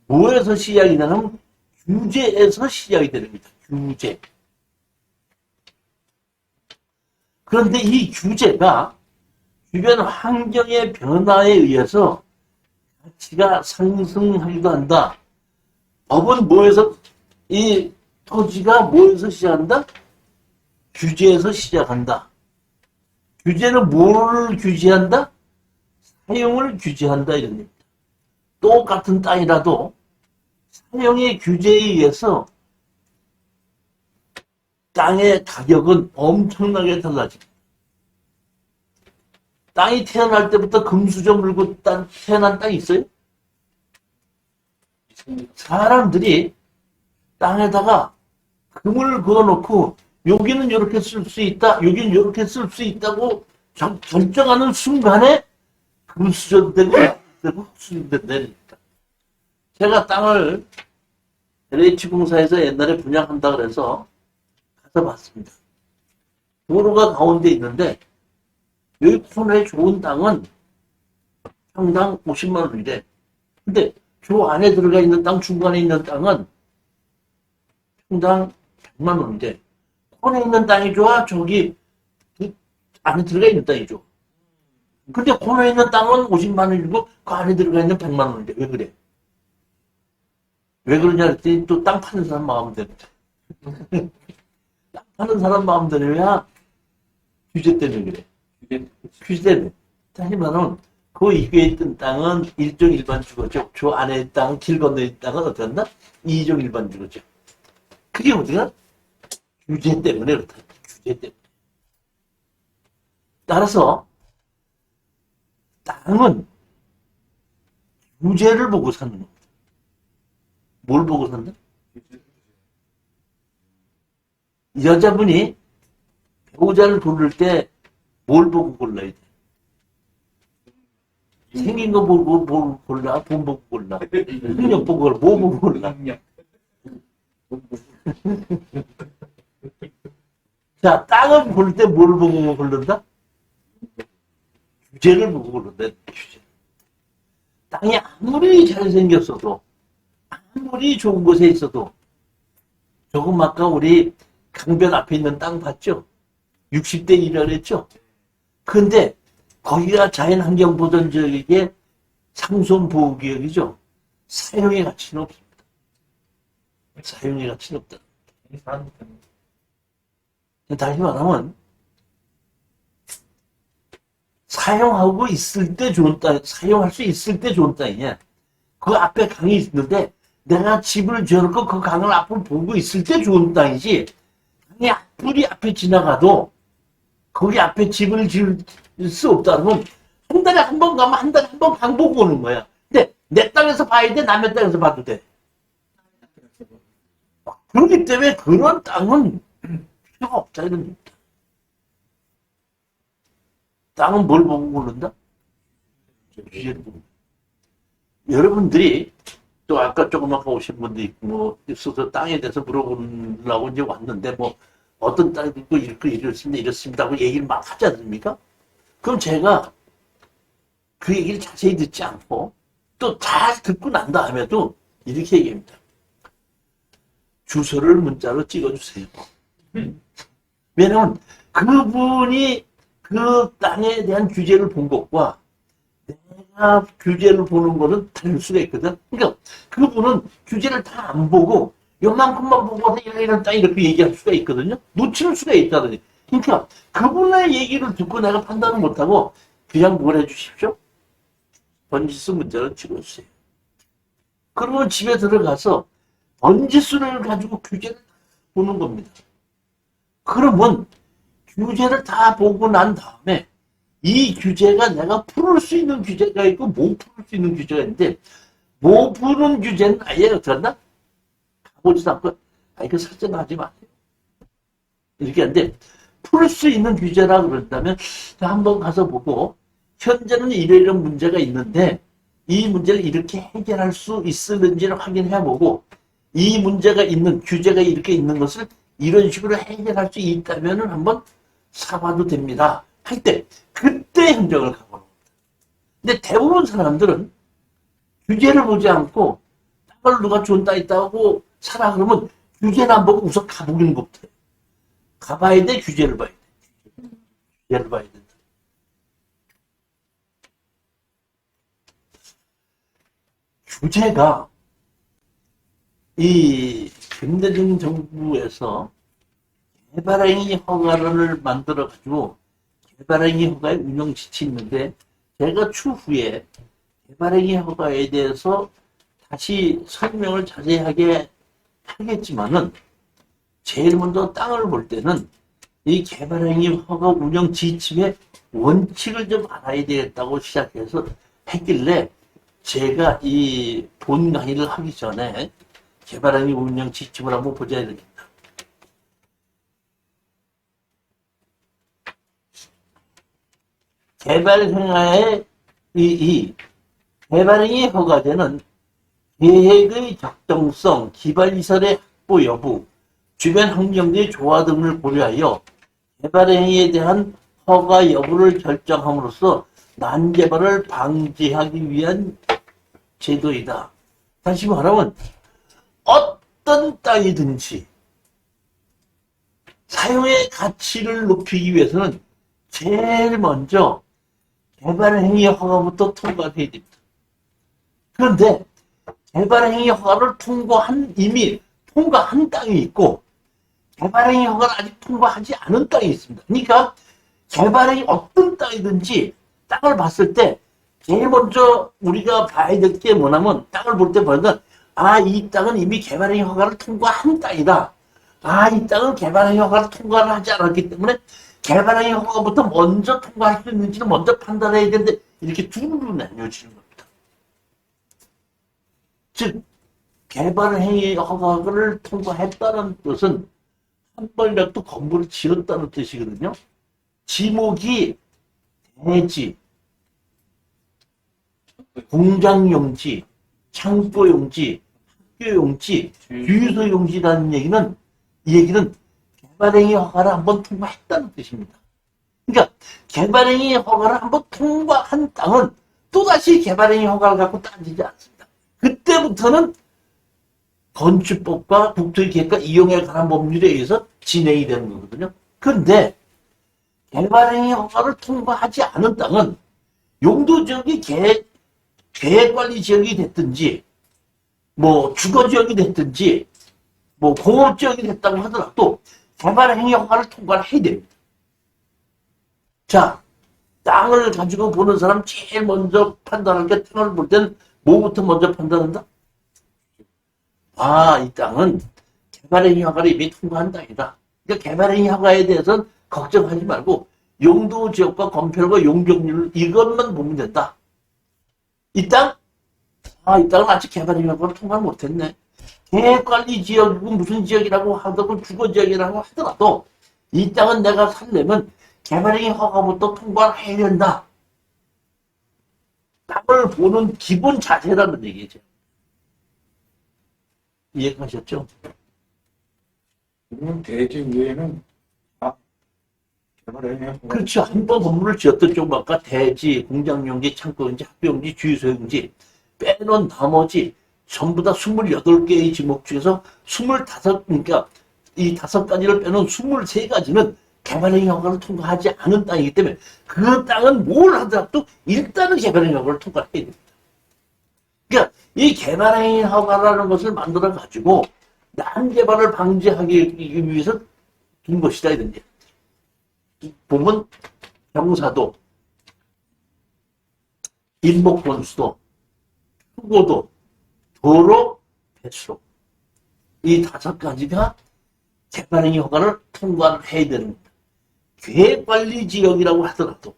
뭐에서 시작이 되냐면 규제에서 시작이 됩니다. 규제. 그런데 이 규제가 주변 환경의 변화에 의해서 가치가 상승하기도 한다. 법은 뭐에서, 이 토지가 뭐에서 시작한다? 규제에서 시작한다. 규제는 뭐를 규제한다? 사용을 규제한다. 이런 겁니다. 똑같은 땅이라도 사용의 규제에 의해서 땅의 가격은 엄청나게 달라집니다. 땅이 태어날 때부터 금수저 물고 태어난 땅이 있어요? 사람들이 땅에다가 금을 그어놓고 여기는 이렇게 쓸 수 있다, 여기는 이렇게 쓸 수 있다고 결정하는 순간에 금수저 되고 흑수저 되니까. 제가 땅을 LH공사에서 옛날에 분양한다 그래서 가서 봤습니다. 도로가 가운데 있는데 여기 코너에 좋은 땅은 평당 50만 원이래. 근데 저 안에 들어가 있는 땅, 중간에 있는 땅은 평당 100만 원인데 코너에 있는 땅이 좋아? 저기 안에 들어가 있는 땅이 좋아? 근데 코너에 있는 땅은 50만 원이고 그 안에 들어가 있는 100만 원인데 왜 그래? 왜 그러냐 했더니 또 땅 파는 사람 마음대로. 땅 파는 사람 마음대로야 규제 때문에 그래. 규제 때문에. 하지만은 그 이교에 있던 땅은 1종 일반 주거죠. 저 안에 있는 땅, 길 건너에 있는 땅은 어떻게 한다? 2종 일반 주거죠. 그게 어디가? 규제 때문에 그렇다. 규제 때문에. 따라서 땅은 규제를 보고 사는 겁니다. 뭘 보고 산다? 여자분이 배우자를 고를 때 뭘 보고 골라야 돼? 생긴 거 보고 골라? 돈 보고 골라? 능력 보고 골라? 뭐 보고 골라? 자, 땅을 고를 때 뭘 보고 고른다? 규제를 보고 고른다. 규제. 땅이 아무리 잘생겼어도 아무리 좋은 곳에 있어도 조금 아까 우리 강변 앞에 있는 땅 봤죠? 60대 1이라 그랬죠? 근데 거기가 자연환경보전지역의 상수원보호구역이죠. 사용의 가치는 없습니다. 사용의 가치는 없다. 다시 말하면 사용하고 있을 때 좋은 땅, 사용할 수 있을 때 좋은 땅이냐. 그 앞에 강이 있는데 내가 집을 지어놓고 그 강을 앞을 보고 있을 때 좋은 땅이지. 강이 앞이 앞에 지나가도 거기 앞에 집을 지을 수 없다면 한 달에 한 번 가면 한 달에 한 번 강 보고 오는 거야. 근데 내 땅에서 봐야 돼? 남의 땅에서 봐도 돼? 그렇기 때문에 그런 땅은 필요가 없다 이런 겁니다. 땅은 뭘 보고 고른다? 규제를 보고. 여러분들이 또 아까 조금 아까 오신 분도 있고 뭐 있어서 땅에 대해서 물어보려고 이제 왔는데 뭐 어떤 땅이 있고 이렇습니다 하고 얘기를 막 하지 않습니까? 그럼 제가 그 얘기를 자세히 듣지 않고 또 잘 듣고 난 다음에도 이렇게 얘기합니다. 주소를 문자로 찍어주세요. 왜냐면 그분이 그 땅에 대한 규제를 본 것과 내가 규제를 보는 것은 다를 수가 있거든. 그러니까 그분은 규제를 다 안 보고 요만큼만 보고서 이런 땅 이렇게 얘기할 수가 있거든요. 놓칠 수가 있다더니. 그러니까 그분의 얘기를 듣고 내가 판단을 못하고 그냥 뭘 해주십시오? 번지수 문자를 찍어주세요. 그러면 집에 들어가서 번지수를 가지고 규제를 보는 겁니다. 그러면 규제를 다 보고 난 다음에 이 규제가 내가 풀을 수 있는 규제가 있고 못 풀을 수 있는 규제가 있는데 못 푸는 규제는 아예 어떡한다? 가보지도 않고 이거 설정하지 마세요. 이렇게 하는데 풀 수 있는 규제라 그런다면 한번 가서 보고 현재는 이런 문제가 있는데 이 문제를 이렇게 해결할 수 있을는지를 확인해보고 이 문제가 있는 규제가 이렇게 있는 것을 이런 식으로 해결할 수 있다면 한번 사봐도 됩니다. 할 때 그때 행정을 가보는 겁니다. 근데 대부분 사람들은 규제를 보지 않고 땅을 누가 좋은 땅 있다고 사라 그러면 규제를 안 보고 우선 가보는 것부터 가봐야 돼. 규제를 봐야 돼. 규제를 봐야 된다. 규제가 이 김대중 정부에서 개발행위 허가를 만들어가지고 개발행위 허가의 운영 지침이 있는데 제가 추후에 개발행위 허가에 대해서 다시 설명을 자세하게 하겠지만은 제일 먼저 땅을 볼 때는 이 개발행위 허가 운영 지침의 원칙을 좀 알아야 되겠다고 시작해서 했길래 제가 이 본 강의를 하기 전에 개발행위 운영 지침을 한번 보자 되겠다. 개발행위의 개발행위 허가제는 계획의 적정성, 기반시설의 확보 여부, 주변 환경의 조화 등을 고려하여 개발행위에 대한 허가 여부를 결정함으로써 난개발을 방지하기 위한 제도이다. 다시 말하면 어떤 땅이든지 사용의 가치를 높이기 위해서는 제일 먼저 개발행위 허가부터 통과해야 됩니다. 그런데 개발행위 허가를 이미 통과한 땅이 있고 개발행위 허가를 아직 통과하지 않은 땅이 있습니다. 그러니까 개발행위 어떤 땅이든지 땅을 봤을 때 제일 먼저 우리가 봐야 될 게 뭐냐면 땅을 볼 때 보면 이 땅은 이미 개발행위 허가를 통과한 땅이다. 이 땅은 개발행위 허가를 통과를 하지 않았기 때문에 개발행위 허가부터 먼저 통과할 수 있는지는 먼저 판단해야 되는데 이렇게 두 부분으로 나뉘어지는 겁니다. 즉 개발행위 허가를 통과했다는 뜻은 한 번이라도 건물을 지었다는 뜻이거든요. 지목이 대지, 공장용지, 창고용지, 학교용지, 주유소용지라는 얘기는 이 얘기는 개발행위 허가를 한번 통과했다는 뜻입니다. 그러니까 개발행위 허가를 한번 통과한 땅은 또다시 개발행위 허가를 갖고 따지지 않습니다. 그때부터는 건축법과 국토의 계획과 이용에 관한 법률에 의해서 진행이 되는 거거든요. 그런데 개발행위 허가를 통과하지 않은 땅은 용도지역이 계획관리지역이 됐든지 뭐 주거지역이 됐든지 뭐 공업지역이 됐다고 하더라도 개발행위 허가를 통과를 해야 됩니다. 자, 땅을 가지고 보는 사람 제일 먼저 판단할 게 땅을 볼 때는 뭐부터 먼저 판단한다? 아, 이 땅은 개발행위 허가를 이미 통과한 땅이다. 그러니까 개발행위 허가에 대해서는 걱정하지 말고 용도지역과 건폐율과 용적률 이것만 보면 된다. 이 땅? 아, 이 땅은 아직 개발행위 허가를 통과 못했네. 계획관리지역이고 무슨 지역이라고 하더라도 주거지역이라고 하더라도 이 땅은 내가 살려면 개발행위 허가부터 통과를 해야 된다. 땅을 보는 기본 자세라는 얘기죠. 이해가셨죠? 그러면 대지 위에는 개발행위 그렇죠. 한 번 건물을 지었던 쪽 아까 대지, 공장용지, 창고용지, 학교용지, 주유소용지 빼놓은 나머지 전부 다 28개의 지목 중에서 25, 그러니까 이 5가지를 빼놓은 23가지는 개발행위 허가를 통과하지 않은 땅이기 때문에 그 땅은 뭘 하더라도 일단은 개발행위 허가를 통과해야 됩니다. 그러니까 이 개발행위 허가라는 것을 만들어 가지고 난개발을 방지하기 위해서 둔 것이다 이런데 보면 경사도, 인목번수도, 후고도, 도로, 배수로 이 5가지가 개발행위 허가를 통과를 해야 되는 겁니다. 계획관리지역이라고 하더라도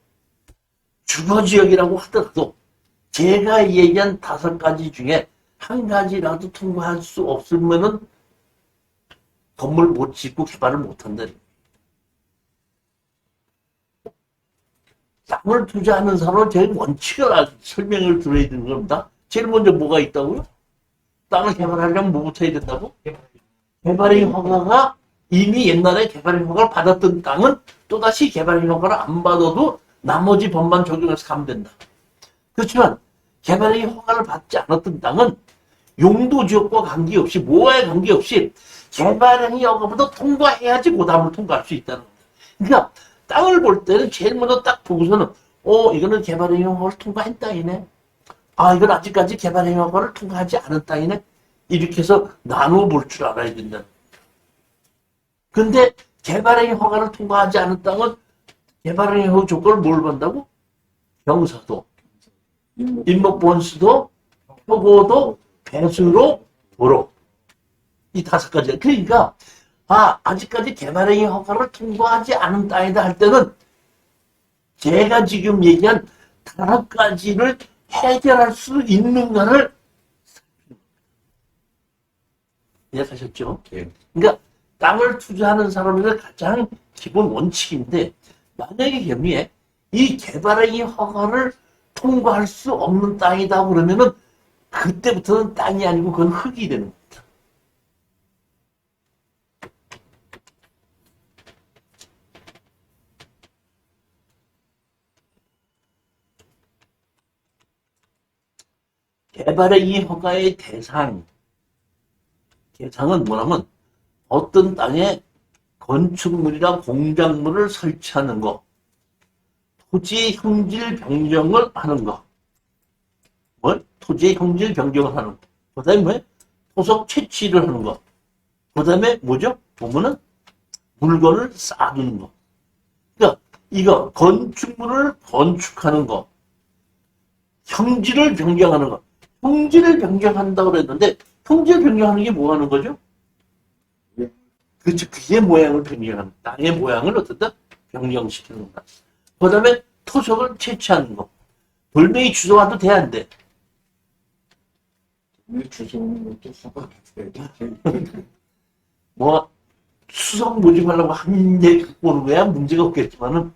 주거지역이라고 하더라도 제가 얘기한 5가지 중에 한 가지라도 통과할 수 없으면은 건물 못 짓고 개발을 못 한다는 거예요. 땅을 투자하는 사람은 제일 원칙을 설명을 들어야 되는 겁니다. 제일 먼저 뭐가 있다고요? 땅을 개발하려면 뭐부터 해야 된다고? 개발행위 허가가 이미 옛날에 개발행위 허가를 받았던 땅은 또다시 개발행위 허가를 안 받아도 나머지 법만 적용해서 가면 된다. 그렇지만 개발행위 허가를 받지 않았던 땅은 용도지역과 관계없이 뭐와에 관계없이 개발행위 허가부터 통과해야지 그 다음을 통과할 수 있다는 겁니다. 그러니까 땅을 볼 때는 제일 먼저 딱 보고서는 이거는 개발행위 허가를 통과한 땅이네. 아, 이건 아직까지 개발행위 허가를 통과하지 않은 땅이네. 이렇게 해서 나누어 볼 줄 알아야 된다. 근데 개발행위 허가를 통과하지 않은 땅은 개발행위 허가 조건을 뭘 본다고? 경사도, 인목번수도, 표고도, 배수로, 도로. 이 5가지. 그러니까 아직까지 개발행위 허가를 통과하지 않은 땅이다 할 때는 제가 지금 얘기한 5가지를 해결할 수 있는가를 이해하셨죠? 예. 그러니까 땅을 투자하는 사람들의 가장 기본 원칙인데 만약에 경우에 이 개발행위 허가를 통과할 수 없는 땅이다 그러면은 그때부터는 땅이 아니고 그건 흙이 되는 겁니다. 개발행위 허가의 대상은 뭐냐면 어떤 땅에 건축물이나 공작물을 설치하는 것, 토지의 형질 변경을 하는 것, 토지의 형질 변경을 하는 것, 그 다음에 토속 채취를 하는 것, 그 다음에 뭐죠? 보면은 물건을 쌓아두는 것. 그러니까 이거 건축물을 건축하는 것, 형질을 변경하는 것. 형질을 변경한다고 그랬는데 형질 변경하는 게 뭐 하는 거죠? 그렇죠. 그게 모양을 변경하는 땅의 모양을 어떻다? 변경시키는 거다. 그 다음에 토속을 채취하는 거. 돌멩이 주워와도 돼, 안 돼? 주소는 것도 허가가 뭐 수석 모집하려고 한개 갖고 오는 거야 문제가 없겠지만은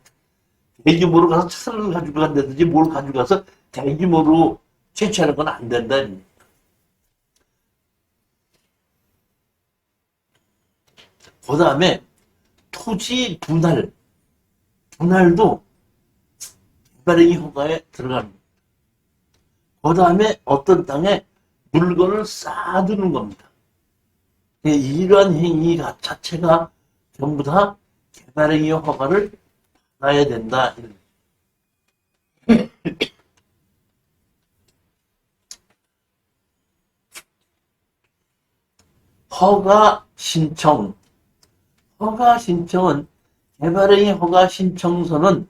대규모로 가서 차를 가지고 간다든지 뭘 가져가서 대규모로 채취하는 건 안 된다. 그 다음에 토지 분할도 개발행위 허가에 들어갑니다. 그 다음에 어떤 땅에 물건을 쌓아두는 겁니다. 이러한 행위 자체가 전부 다 개발행위 허가를 받아야 된다. 허가 신청. 허가 신청은 개발행위 허가 신청서는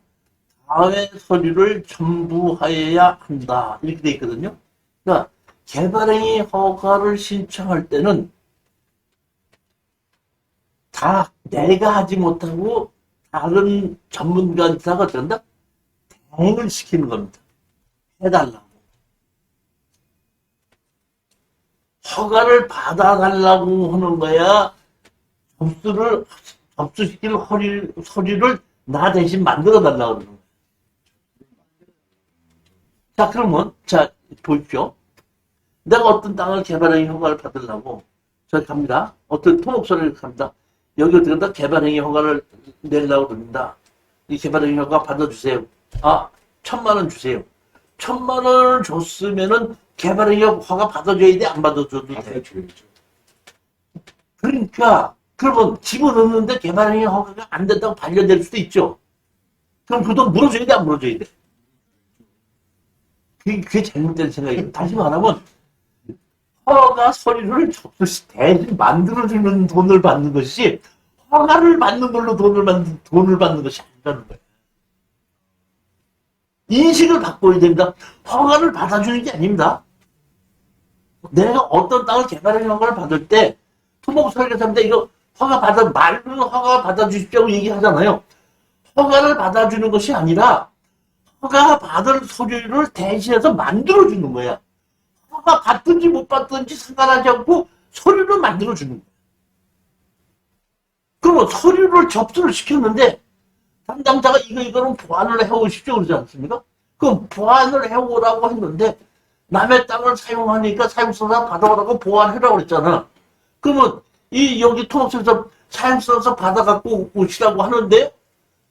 다음의 서류를 첨부하여야 한다. 이렇게 돼 있거든요. 그러니까 개발행위 허가를 신청할 때는 다 내가 하지 못하고 다른 전문가한테다가 어쩐다? 대행을 시키는 겁니다. 해달라고. 허가를 받아달라고 하는 거야. 접수시킬 서류를 나 대신 만들어 달라고 그러는 거야. 자, 그러면, 자, 보십시오. 내가 어떤 땅을 개발행위 허가를 받으려고, 저기 갑니다. 어떤 토목소리를 갑니다. 여기 어떻게 한다? 개발행위 허가를 내려고 그럽니다. 이 개발행위 허가 받아주세요. 아, 1,000만 원 주세요. 1,000만 원을 줬으면은 개발행위 허가 받아줘야 돼? 안 받아줘도 돼? 받아줘야죠. 그러니까, 그러면 집어넣는데 개발행위 허가가 안 된다고 반려될 수도 있죠. 그럼 그 돈 물어줘야 돼? 안 물어줘야 돼? 그게 잘못된 생각이에요. 다시 말하면, 허가 서류를 대신 만들어주는 돈을 받는 것이 허가를 받는 걸로 돈을 받는 것이 아니라는 거예요. 인식을 바꿔야 됩니다. 허가를 받아주는 게 아닙니다. 내가 어떤 땅을 개발하는 허가를 받을 때 토목 설계사인데 이거 말로는 허가 받아주십시오 얘기하잖아요. 허가를 받아주는 것이 아니라 허가 받을 서류를 대신해서 만들어주는 거야. 허가 받든지 못 받든지 상관하지 않고 서류를 만들어주는 거야. 그러면 서류를 접수를 시켰는데 담당자가 이거는 보완을 해오십시오 그러지 않습니까? 그럼 보완을 해오라고 했는데 남의 땅을 사용하니까 사용서서 받아오라고 보완해라고 그랬잖아. 그러면 여기 토목에서 사용서서 받아갖고 오시라고 하는데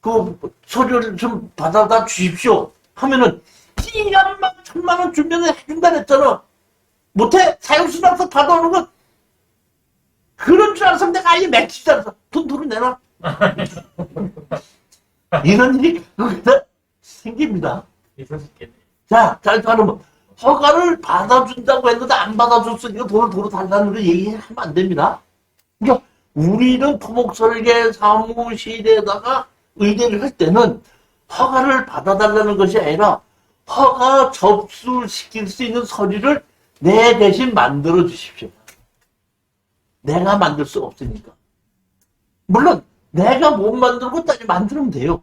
그 서류를 좀 받아다 주십시오 하면은 1년만 1,000만 원 주면 해준다 그랬잖아. 못해? 사용수당서 받아오는 건 그런 줄 알았으면 내가 아예 맺히지 않았어. 돈 내놔. 이런 일이 거기다 생깁니다. 자, 잘 따르면 허가를 받아준다고 했는데 안 받아줬으니까 돈을 도로 달라는 거 얘기하면 안 됩니다. 그러니까 우리는 토목설계 사무실에다가 의뢰를 할 때는 허가를 받아달라는 것이 아니라 허가 접수시킬 수 있는 서류를 내 대신 만들어 주십시오. 내가 만들 수 없으니까. 물론 내가 못 만들고 따지 만들면 돼요.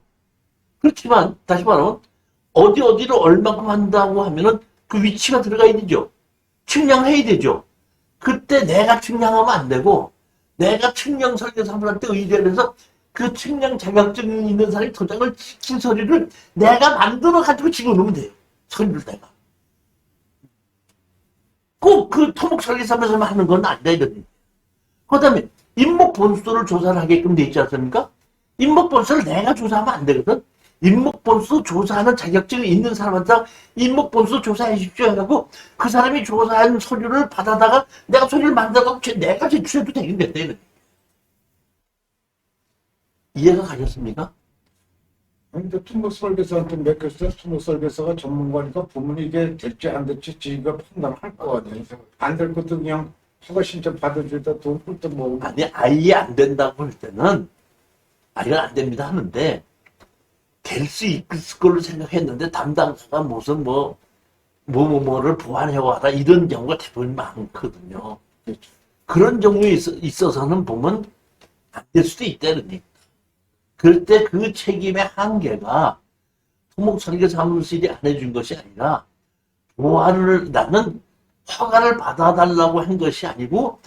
그렇지만 다시 말하면 어디를 얼마큼 한다고 하면은 그 위치가 들어가야 되죠. 측량해야 되죠. 그때 내가 측량하면 안 되고 내가 측량 설계사분한테 의뢰를 해서 그 측량 자격증 있는 사람이 도장을 시킨 서류를 내가 만들어 가지고 집어넣으면 돼요. 서류를 내가. 꼭 그 토목 설계사에서만 하는 건 안 돼. 그 다음에 임목 본수를 조사를 하게끔 돼 있지 않습니까? 임목 본수를 내가 조사하면 안 되거든. 임목 본수 조사하는 자격증이 있는 사람한테 임목 본수 조사해 주십시오 해가지고 그 사람이 조사한 서류를 받아다가 내가 서류를 만들어가고 내가 제출해도 되겠네. 이해가 가셨습니까? 근데 토목 설계사한테 맡겼을 때 토목 설계사가 전문가니까 보면 이게 될지 안 될지 지가 판단할 거 아니에요. 안 될 것도 그냥 허가 신청 받아주다 돈 꿀떡 먹고. 아니, 아예 안 된다고 할 때는 이건 안 됩니다 하는데 될 수 있을 걸로 생각했는데 담당자가 무슨 뭐를 보완해와라 이런 경우가 대부분 많거든요. 그런 경우에 있어서는 보면 안 될 수도 있다는. 그럴 때 그 책임의 한계가 토목설계사무실이 안 해준 것이 아니라 나는 허가를 받아달라고 한 것이 아니고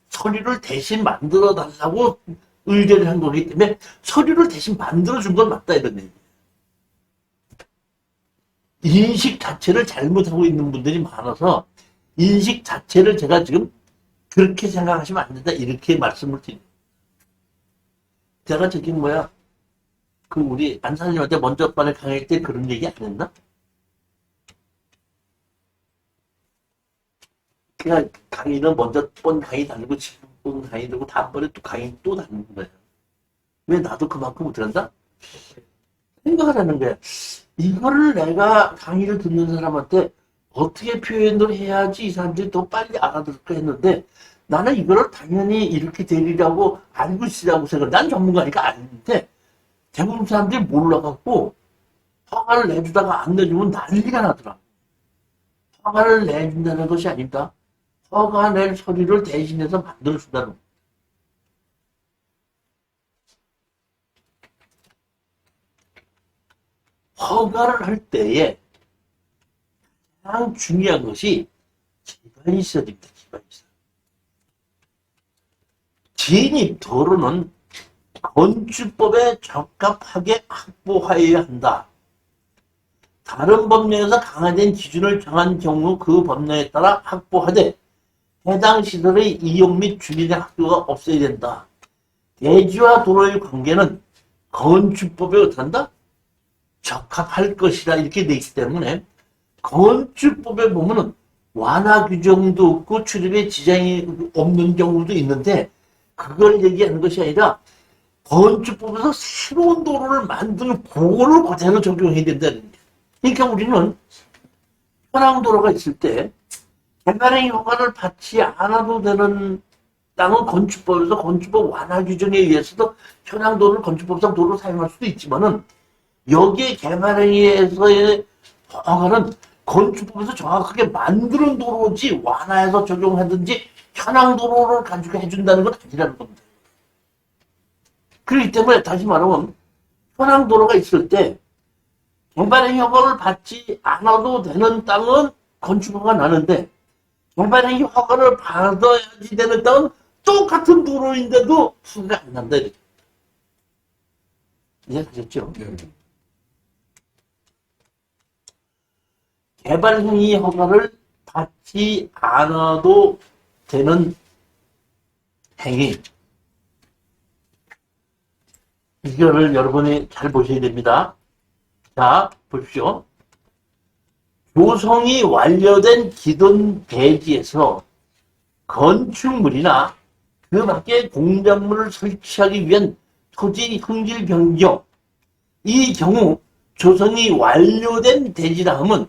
서류를 대신 만들어 달라고 의뢰를 한 거기 때문에 서류를 대신 만들어준 건 맞다 이런 얘기예요. 인식 자체를 잘못하고 있는 분들이 많아서 인식 자체를 제가 지금 그렇게 생각하시면 안 된다 이렇게 말씀을 드립니다. 제가 우리 안사님한테 먼저 반에 강의할 때 그런 얘기 안 했나? 그냥 강의는 먼저 번 강의 다니고 지금 번 강의 들고 다음번에 또 강의 또 다니는 거예요. 왜 나도 그만큼 못한다? 생각하라는 거야. 이거를 내가 강의를 듣는 사람한테 어떻게 표현을 해야지 이 사람들이 더 빨리 알아들을까 했는데 나는 이거를 당연히 이렇게 되리라고 알고 있으라고 생각해. 난 전문가니까 아는데 대부분 사람들이 몰라갖고 허가를 내주다가 안 내주면 난리가 나더라. 허가를 내준다는 것이 아닙니다. 허가 낼 서류를 대신해서 만들어준다는 거. 허가를 할 때에 가장 중요한 것이 기반이 있어야 됩니다. 기반이 있어야. 진입 도로는 건축법에 적합하게 확보하여야 한다. 다른 법령에서 강화된 기준을 정한 경우 그 법령에 따라 확보하되 해당 시설의 이용 및 주민의 학교가 없어야 된다. 대지와 도로의 관계는 건축법에 어떻게 한다? 적합할 것이다 이렇게 돼 있기 때문에 건축법에 보면은 완화 규정도 없고 출입에 지장이 없는 경우도 있는데 그걸 얘기하는 것이 아니라 건축법에서 새로운 도로를 만드는 그거를 그대로 적용해야 된다는 거예요. 그러니까 우리는 현황도로가 있을 때 개발행 허가를 받지 않아도 되는 땅은 건축법에서 건축법 완화 규정에 의해서도 현황도로를 건축법상 도로로 사용할 수도 있지만은 여기에 개발행위에서의 허가는 건축법에서 정확하게 만드는 도로지 완화해서 적용하든지 현황도로를 가지고 해준다는 건 아니라는 겁니다. 그렇기 때문에 다시 말하면 현황도로가 있을 때 개발행위 허가를 받지 않아도 되는 땅은 건축허가 나는데 개발행위 허가를 받아야지 되는 땅은 똑같은 도로인데도 허가가 안 난다. 이해하셨죠? 개발행위 허가를 받지 않아도 되는 행위. 이거를 여러분이 잘 보셔야 됩니다. 자, 보십시오. 조성이 완료된 기존 대지에서 건축물이나 그 밖에 공작물을 설치하기 위한 토지 흥질 변경. 이 경우 조성이 완료된 대지라 함은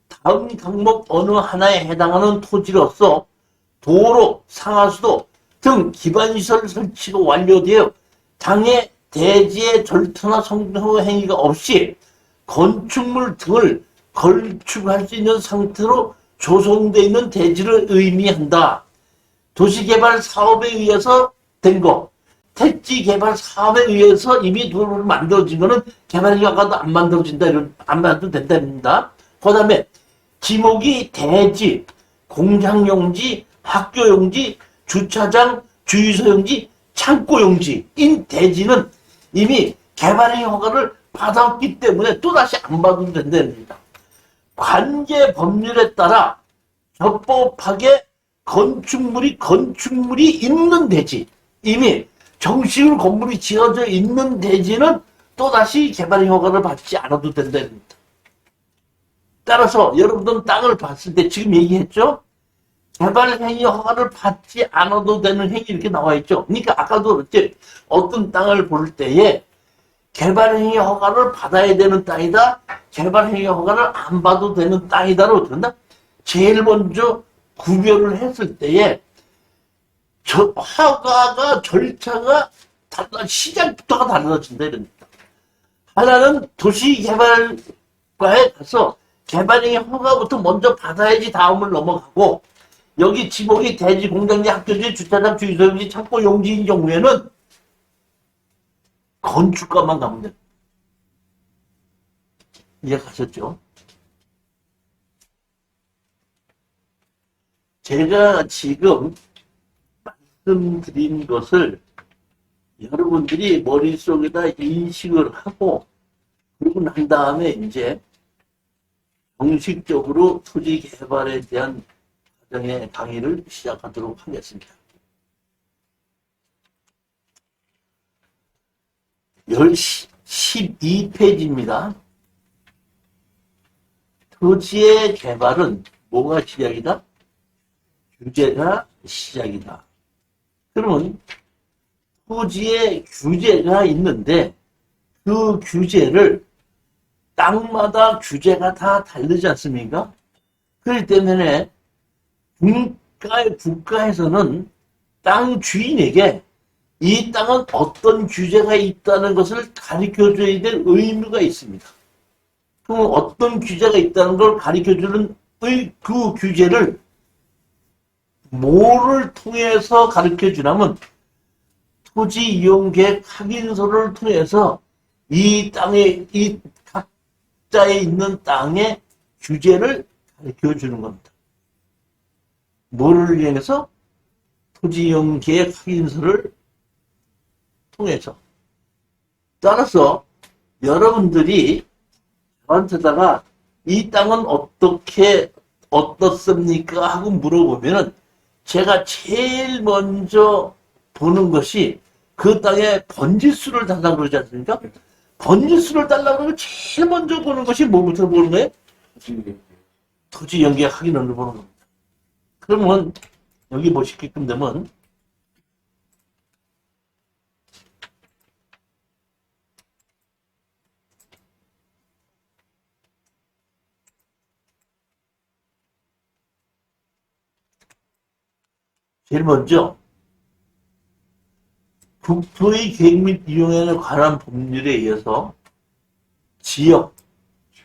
다음 항목 어느 하나에 해당하는 토지로서 도로, 상하수도 등 기반시설 설치가 완료되어 당해 대지의 절터나 성도 행위가 없이 건축물 등을 건축할 수 있는 상태로 조성되어 있는 대지를 의미한다. 도시개발 사업에 의해서 된 거, 택지 개발 사업에 의해서 이미 도로를 만들어진 거는 개발이 아까도 안 만들어진다, 안 만들어도 된답니다. 그 다음에 지목이 대지, 공장용지, 학교용지, 주차장, 주유소용지, 창고용지인 대지는 이미 개발의 허가를 받았기 때문에 또다시 안 받아도 된다는 겁니다. 관계 법률에 따라 적법하게 건축물이 있는 대지, 이미 정식으로 건물이 지어져 있는 대지는 또다시 개발의 허가를 받지 않아도 된다는 겁니다. 따라서 여러분들은 땅을 봤을 때 지금 얘기했죠? 개발행위 허가를 받지 않아도 되는 행위 이렇게 나와 있죠. 그러니까 아까도 이제 어떤 땅을 볼 때에 개발행위 허가를 받아야 되는 땅이다, 개발행위 허가를 안 받아도 되는 땅이다로 어떻게 한다? 제일 먼저 구별을 했을 때에 허가가 절차가 시작부터가 달라진다 이럽니다. 하나는 도시개발과에 가서 개발행위 허가부터 먼저 받아야지 다음을 넘어가고, 여기 지목이 대지, 공장지, 학교지, 주차장, 주유소용지, 창고용지인 경우에는 건축가만 가면 됩니다. 이해가셨죠? 제가 지금 말씀드린 것을 여러분들이 머릿속에다 인식을 하고, 그리고 난 다음에 이제 정식적으로 토지 개발에 대한 과정의 강의를 시작하도록 하겠습니다. 12페이지입니다. 토지의 개발은 뭐가 시작이다? 규제가 시작이다. 그러면 토지에 규제가 있는데 그 규제를 땅마다 규제가 다 다르지 않습니까? 그렇기 때문에 국가에서는 땅 주인에게 이 땅은 어떤 규제가 있다는 것을 가르쳐줘야 될 의무가 있습니다. 그럼 어떤 규제가 있다는 걸 가르쳐주는 그 규제를 뭐를 통해서 가르쳐주냐면 토지 이용 계획 확인서를 통해서 이 땅에, 이 각자에 있는 땅의 규제를 가르쳐주는 겁니다. 뭐를 위해서? 토지 이용 계획 확인서를 통해서. 따라서 여러분들이 저한테다가 이 땅은 어떻습니까? 하고 물어보면은 제가 제일 먼저 보는 것이 그 땅의 번지수를 달라고 그러지 않습니까? 번지수를 달라고 그러면 제일 먼저 보는 것이 뭐부터 보는 거예요? 토지 연계 확인을 보는 겁니다. 그러면 여기 보시게끔 되면 제일 먼저 국토의 계획 및 이용에 관한 법률에 의해서 지역,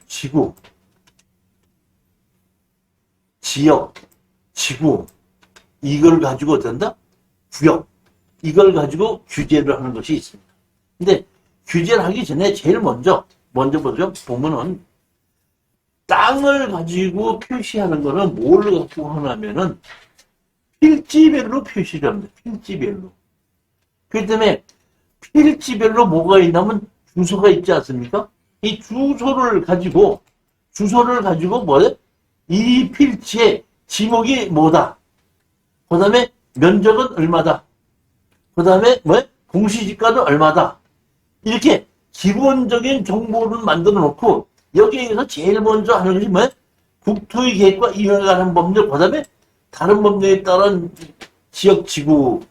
지구, 이걸 가지고 된다? 구역, 이걸 가지고 규제를 하는 것이 있습니다. 근데 규제를 하기 전에 제일 먼저 보면은 땅을 가지고 표시하는 거는 뭘 갖고 하냐면은 필지별로 표시를 합니다. 필지별로. 그렇기 때문에 필지별로 뭐가 있냐면 주소가 있지 않습니까? 이 주소를 가지고 뭐예요? 이 필지의 지목이 뭐다. 그 다음에 면적은 얼마다. 그 다음에 뭐예요? 공시지가는 얼마다. 이렇게 기본적인 정보를 만들어 놓고 여기에서 제일 먼저 하는 것이 뭐예요? 국토의 계획과 이용에 관한 법률, 그 다음에 다른 법률에 따른 지역, 지구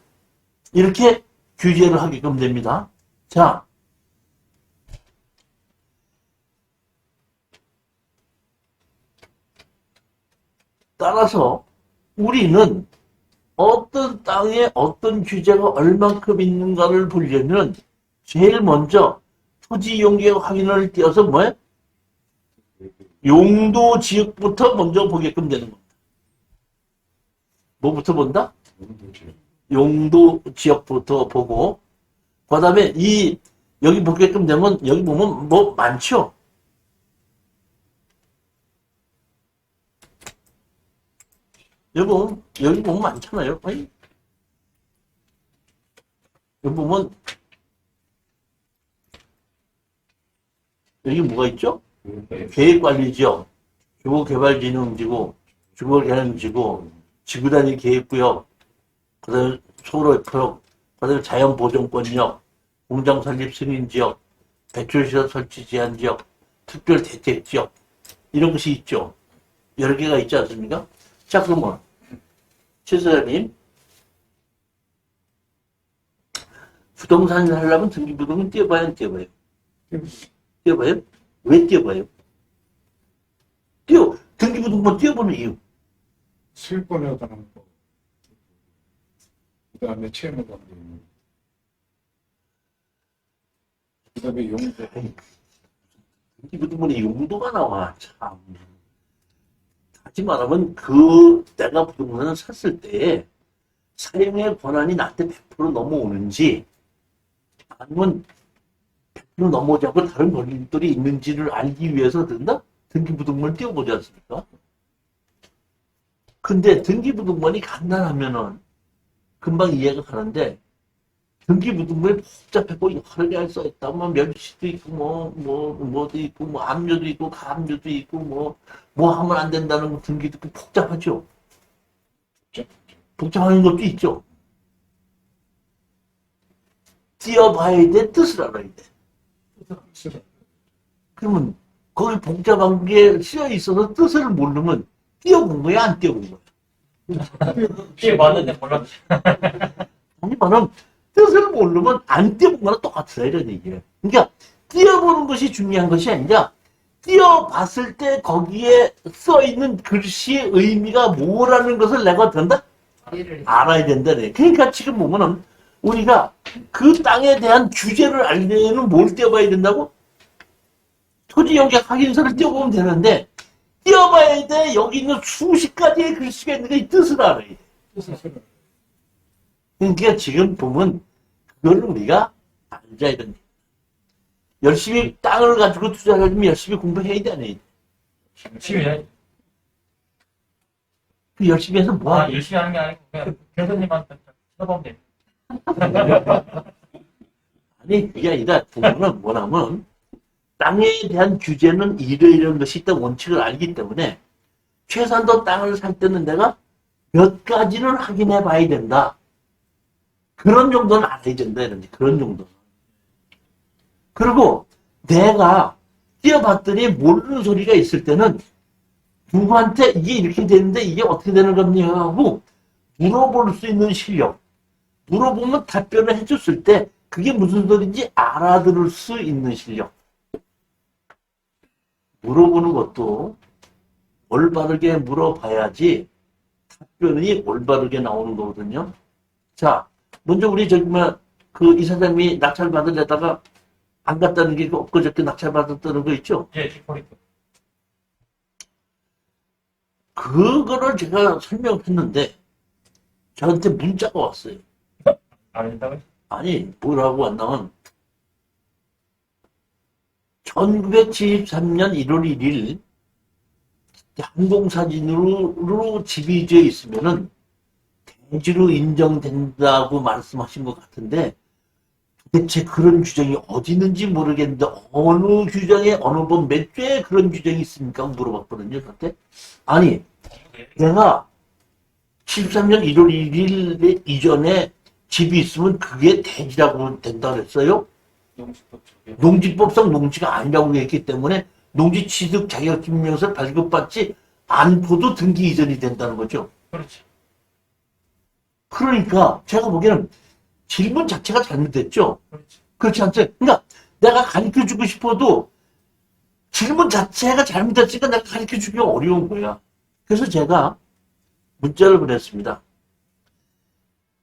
이렇게 규제를 하게끔 됩니다. 자, 따라서 우리는 어떤 땅에 어떤 규제가 얼만큼 있는가를 보려면 제일 먼저 토지 이용계획 확인을 띄어서 뭐예요? 용도 지역부터 먼저 보게끔 되는 겁니다. 뭐부터 본다? 용도 지역부터 보고, 그 다음에 여기 보게끔 되면, 여기 보면 뭐 많죠? 여기 보면 많잖아요. 아니? 여기 보면, 여기 뭐가 있죠? 계획관리지역, 주거개발진흥지구, 주거개발지구, 지구단위 계획구역, 그 다음에 소로표역, 그 다음에 자연보존권역, 공장 설립 승인지역, 배출시설 설치 제한지역, 특별대책지역, 이런 것이 있죠. 여러 개가 있지 않습니까? 자, 그러면, 최 소장님, 부동산을 하려면 등기부등은 띄어봐야 안 띄어봐요? 띄어봐요? 왜 띄어봐요? 등기부등본 띄어보는 이유. 실권에 관한 거. 그 다음에 채무 관계. 그 다음에 용도. 등기부등본에 용도가 나와, 참. 하지 말하면 내가 부동산을 샀을 때 사용의 권한이 나한테 100% 넘어오는지 아니면 100% 넘어오지 않고 다른 권리들이 있는지를 알기 위해서 된다? 등기부등본을 띄워보지 않습니까? 근데 등기부등본이 간단하면은 금방 이해가 가는데 등기부등본이 복잡하고 여러 개가 써있다. 뭐 멸치도 있고 뭐도 있고 뭐 압류도 있고 가압류도 있고 뭐 하면 안 된다는 등기도 있고 복잡하죠. 복잡한 것도 있죠. 띄어봐야 돼, 뜻을 알아야 돼. 그러면 거기 복잡한 게 쓰여 있어서 뜻을 모르면 띄어본 거야, 안 띄어본 거야? 띄어봤는데 몰랐지. 아니, 말하면 뜻을 모르면 안 띄어본 거랑 똑같아, 이런 얘기예요. 그러니까 띄어보는 것이 중요한 것이 아니라 띄어봤을 때 거기에 써있는 글씨의 의미가 뭐라는 것을 내가 된다? 이해를 알아야 된다네. 그러니까 지금 보면은 우리가 그 땅에 대한 규제를 알려면 뭘 띄어봐야 된다고? 토지 영역 확인서를 띄어보면 되는데 띄어봐야 돼. 여기 있는 수십 가지의 글씨가 있는 게 뜻을 알아야 돼. 그러니까 지금 보면 그걸 우리가 알자 이런. 열심히 땅을 가지고 투자하려면 열심히 공부해야 돼, 안 해야 돼? 열심히 해. 그 열심히 해서 뭐 하게? 열심히 하는 게 아니고 그냥 교수님한테 쳐다보면 돼. 아니, 그게 아니라 보면은 뭐냐면 땅에 대한 규제는 이런 것이 있다 원칙을 알기 때문에 최소한도 땅을 살 때는 내가 몇 가지는 확인해 봐야 된다. 그런 정도는 알아야 된다, 이런지. 그런 정도. 그리고 내가 뛰어봤더니 모르는 소리가 있을 때는 누구한테 이게 이렇게 되는데 이게 어떻게 되는 겁니까? 하고 물어볼 수 있는 실력. 물어보면 답변을 해줬을 때 그게 무슨 소리인지 알아들을 수 있는 실력. 물어보는 것도 올바르게 물어봐야지 답변이 올바르게 나오는 거거든요. 자, 먼저 우리 그 이사장님이 낙찰 받으려다가 안 갔다는 게 엊그저께 낙찰 받았다는 거 있죠? 예, 디포리트. 그거를 제가 설명했는데 저한테 문자가 왔어요. 안 했다고요? 아니, 뭐라고 왔냐면 1973년 1월 1일 항공사진으로 집이 지어 있으면은 대지로 인정된다고 말씀하신 것 같은데 도대체 그런 규정이 어디 있는지 모르겠는데 어느 규정에 어느 번 몇 조에 그런 규정이 있습니까? 물어봤거든요. 그때 아니 내가 73년 1월 1일 이전에 집이 있으면 그게 대지라고 된다 그랬어요. 농식법적이요. 농지법상 농지가 아니라고 했기 때문에 농지 취득 자격증명서를 발급받지 않고도 등기 이전이 된다는 거죠. 그렇지. 그러니까 제가 보기에는 질문 자체가 잘못됐죠. 그렇지. 그렇지 않죠? 그러니까 내가 가르쳐주고 싶어도 질문 자체가 잘못됐으니까 내가 가르쳐주기가 어려운 거야. 그래서 제가 문자를 보냈습니다.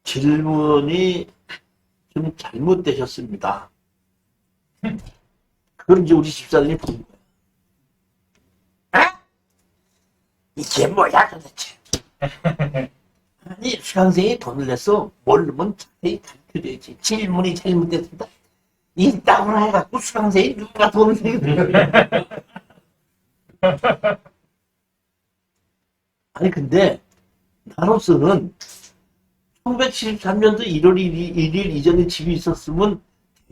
질문이 좀 잘못되셨습니다. 그걸 이제 우리 집사람이 본 거야. 아? 이게 뭐야 도대체? 아니 수강생이 돈을 내서 모르면 자세히 가르쳐줘야지. 질문이 잘못됐습니다. 이따구나 해갖고 수강생이 누가 돈을 내게 아니 근데 나로서는 1973년도 1월 1일 이전에 집이 있었으면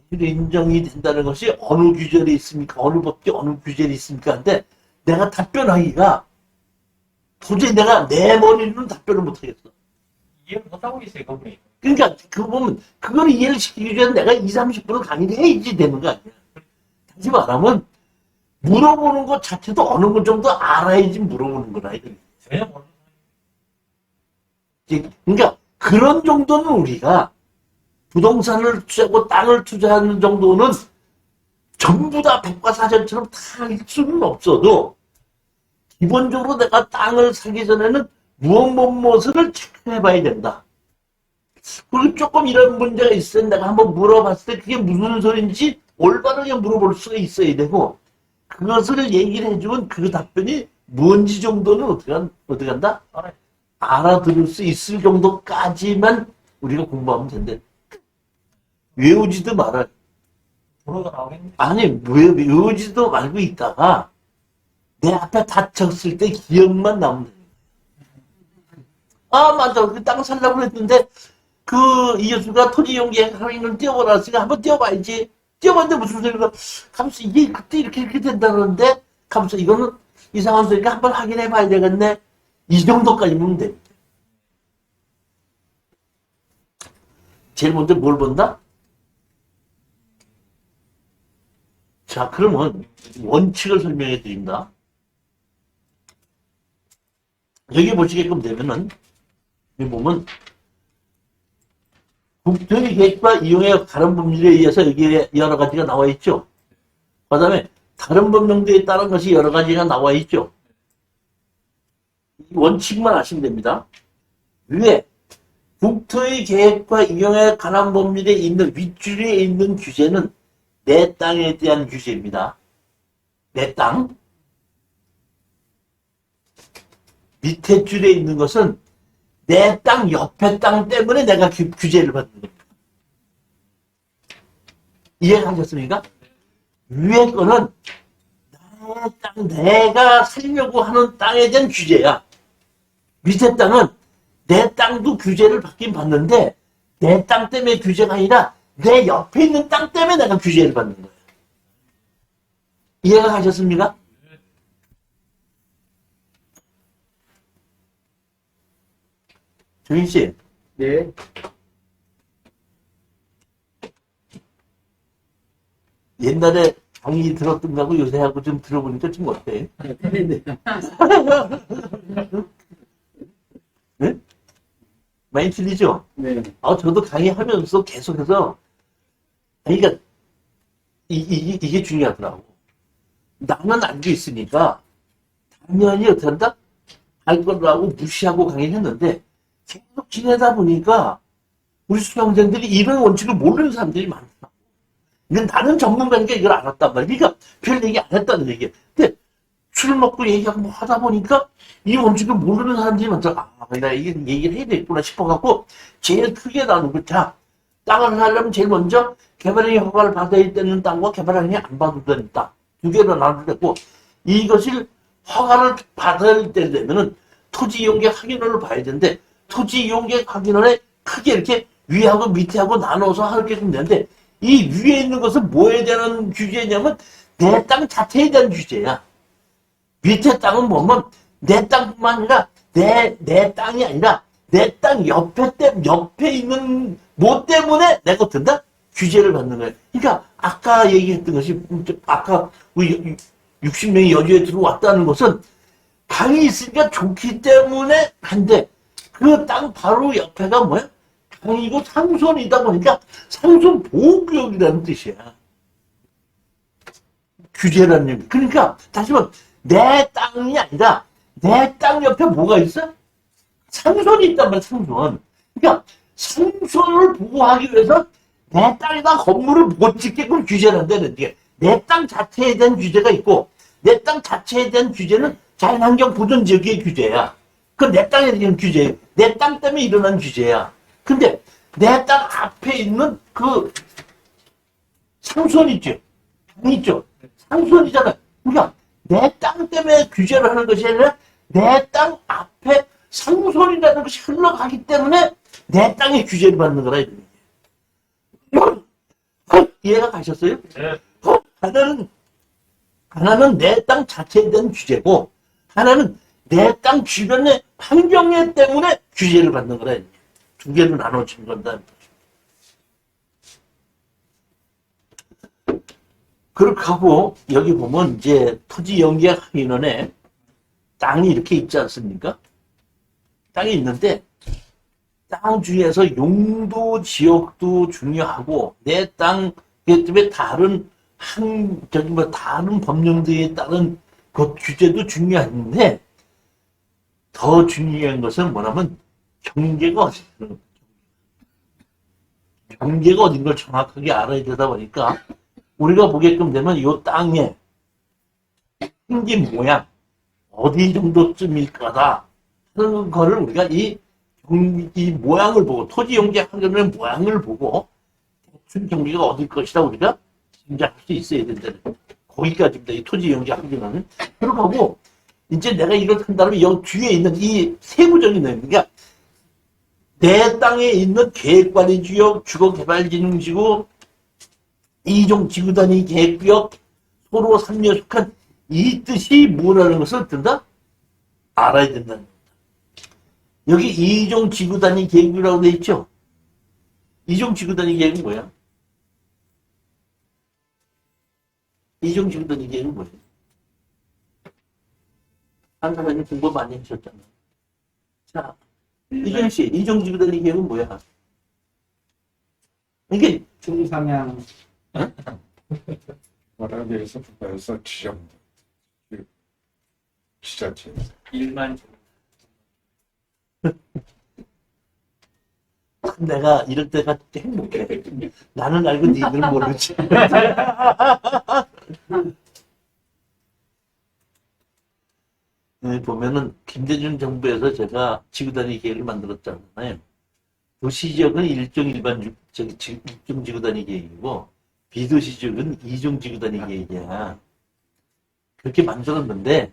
대지로 인정이 된다는 것이 어느 규절에 있습니까? 어느 법규 어느 규절에 있습니까? 근데 내가 답변하기가 도저히 내가 내 머리로는 답변을 못하겠어. 이해 못하고 있어요, 그분이. 그러니까 그거 보면 그걸 이해를 시키기 위해 내가 2, 30분을 강의를 해야지 되는 거 아니야. 다시 말하면 물어보는 것 자체도 어느 것 정도 알아야지 물어보는 거라. 전혀 모르는 그러니까 그런 정도는 우리가 부동산을 투자하고 땅을 투자하는 정도는 전부 다 백과사전처럼 다 할 수는 없어도 기본적으로 내가 땅을 사기 전에는 무엇을 체크해 봐야 된다. 그리고 조금 이런 문제가 있으면 내가 한번 물어봤을 때 그게 무슨 소리인지 올바르게 물어볼 수가 있어야 되고 그것을 얘기를 해주면 그 답변이 뭔지 정도는 어떻게 한다? 알아요. 알아들을 수 있을 정도까지만 우리가 공부하면 된대. 외우지도 말아. 불어가 나오겠는데. 아니, 외우지도 말고 있다가 내 앞에 닥쳤을 때 기억만 나오면 돼. 아, 맞아. 그 땅 살려고 했는데 그 이여수가 토지 용기 할인을 띄워버렸으니까 한번 띄워봐야지. 띄워봤는데 무슨 소리가 가면서 이게 그때 이렇게 된다는데 가면서 이거는 이상한 소리니까 한번 확인해 봐야 되겠네. 이 정도까지면 돼. 제일 먼저 뭘 본다? 자, 그러면 원칙을 설명해 드립니다. 여기 보시게끔 되면은, 여기 보면, 국토의 계획과 이용의 다른 법률에 의해서 여기에 여러 가지가 나와 있죠. 그 다음에 다른 법령도에 따른 것이 여러 가지가 나와 있죠. 이 원칙만 아시면 됩니다. 위에 국토의 계획과 이용에 관한 법률에 있는 윗줄에 있는 규제는 내 땅에 대한 규제입니다. 내 땅. 밑에 줄에 있는 것은 내 땅 옆에 땅 때문에 내가 규제를 받는 겁니다. 이해하셨습니까? 위에 거는 내 땅, 내가 살려고 하는 땅에 대한 규제야. 밑에 땅은 내 땅도 규제를 받긴 받는데 내 땅 때문에 규제가 아니라 내 옆에 있는 땅 때문에 내가 규제를 받는 거예요. 이해가 가셨습니까? 조인 씨. 네. 옛날에 강의 들었던 거하고 요새 하고 좀 들어보니까 좀 어때? 네? 많이 틀리죠? 네. 저도 강의하면서 계속해서, 그러니까, 이게 중요하더라고. 나는 알고 있으니까, 당연히 어떻게 한다? 알 거라고 무시하고 강의를 했는데, 계속 지내다 보니까, 우리 수강생들이 이런 원칙을 모르는 사람들이 많다. 근데 나는 전문가니까 이걸 알았단 말이야. 그러니까 별 얘기 안 했다는 얘기야. 근데 술 먹고 얘기하고 뭐 하다 보니까 이 원칙을 모르는 사람들이 많더라. 내가 이게 얘기를 해야 되겠구나 싶어갖고 제일 크게 나눈 거. 자, 땅을 하려면 제일 먼저 개발행위 허가를 받아야 되는 땅과 개발행위 안 받아야 되는 땅. 두 개로 나누었고 이것을 허가를 받아야 되려면은 토지이용계획 확인원을 봐야 되는데 토지이용계획 확인원에 크게 이렇게 위하고 밑에하고 나눠서 하게 되면 되는데 이 위에 있는 것은 뭐에 대한 규제냐면 내 땅 자체에 대한 규제야. 밑에 땅은 뭐면 내 땅뿐만 아니라 내 땅이 아니라 내 땅 옆에 있는 뭐 때문에 내가 어떤다? 규제를 받는 거야. 그러니까 아까 얘기했던 것이 아까 우리 60명이 여주에 들어왔다는 것은 강이 있으니까 좋기 때문에 한데 그 땅 바로 옆에가 뭐야? 강이고 상손이다 보니까 상손 보호구역이라는 뜻이야. 규제라는 얘기. 그러니까 다시 말하면 내 땅이 아니라 내 땅 옆에 뭐가 있어? 상손이 있단 말이야. 상손. 그러니까 상손을 보호하기 위해서 내 땅에다 건물을 못 짓게끔 규제를 한다는 게 내 땅 자체에 대한 규제가 있고 내 땅 자체에 대한 규제는 자연환경 보존지역의 규제야. 그 내 땅에 대한 규제예요. 내 땅 때문에 일어난 규제야. 근데 내 땅 앞에 있는 그 상손 있죠? 강 있죠? 상손이잖아. 그러니까 내 땅 때문에 규제를 하는 것이 아니라 내 땅 앞에 상손이라는 것이 흘러가기 때문에 내 땅에 규제를 받는 거라. 이해가 가셨어요? 네. 하나는 내 땅 자체에 대한 규제고 하나는 내 땅 주변의 환경에 때문에 규제를 받는 거라. 두 개로 나눠지는 건다. 그렇게 하고 여기 보면 이제 토지연계인원에 땅이 이렇게 있지 않습니까? 땅이 있는데 땅 중에서 용도 지역도 중요하고 내 땅 때문에 다른 다른 법령들에 따른 그 규제도 중요한데 더 중요한 것은 뭐냐면 경계가 어딘 걸 정확하게 알아야 되다 보니까 우리가 보게끔 되면 이 땅의 생긴 모양 어디 정도쯤일 거다 하는 거를 우리가 이 모양을 보고 토지용계 환경의 모양을 보고 대충 경계가 어딜 것이다 우리가 짐작할 수 있어야 된다는 거기까지입니다. 이 토지용계 환경은 그렇게 하고 이제 내가 이걸 한다면 여기 뒤에 있는 이 세부적인 내용 그러니까 내 땅에 있는 계획관리지역, 주거개발진흥지구, 이종 지구단위 계획구역, 소로 3류에 속한 이 뜻이 뭐라는 것을 든다? 알아야 된다는 겁니다. 여기 이종 지구단위 계획구라고 되어 있죠? 이종 지구단위 계획은 뭐야? 이종 지구단위 계획은 뭐야? 한 사람이 공부 많이 하셨잖아. 자, 이종 씨, 이종 지구단위 계획은 뭐야? 이게 중상향 워낙에서 국가에서 지정 지자체에서 일만 내가 이럴 때가 행복해. 나는 알고 니들은 모르지. 보면은 김대중 정부에서 제가 지구단위 계획을 만들었잖아요. 도시 지역은 일종 일종 지구단위 계획이고 비도시 지역은 이종 지구단위 계획이야. 그렇게 만들었는데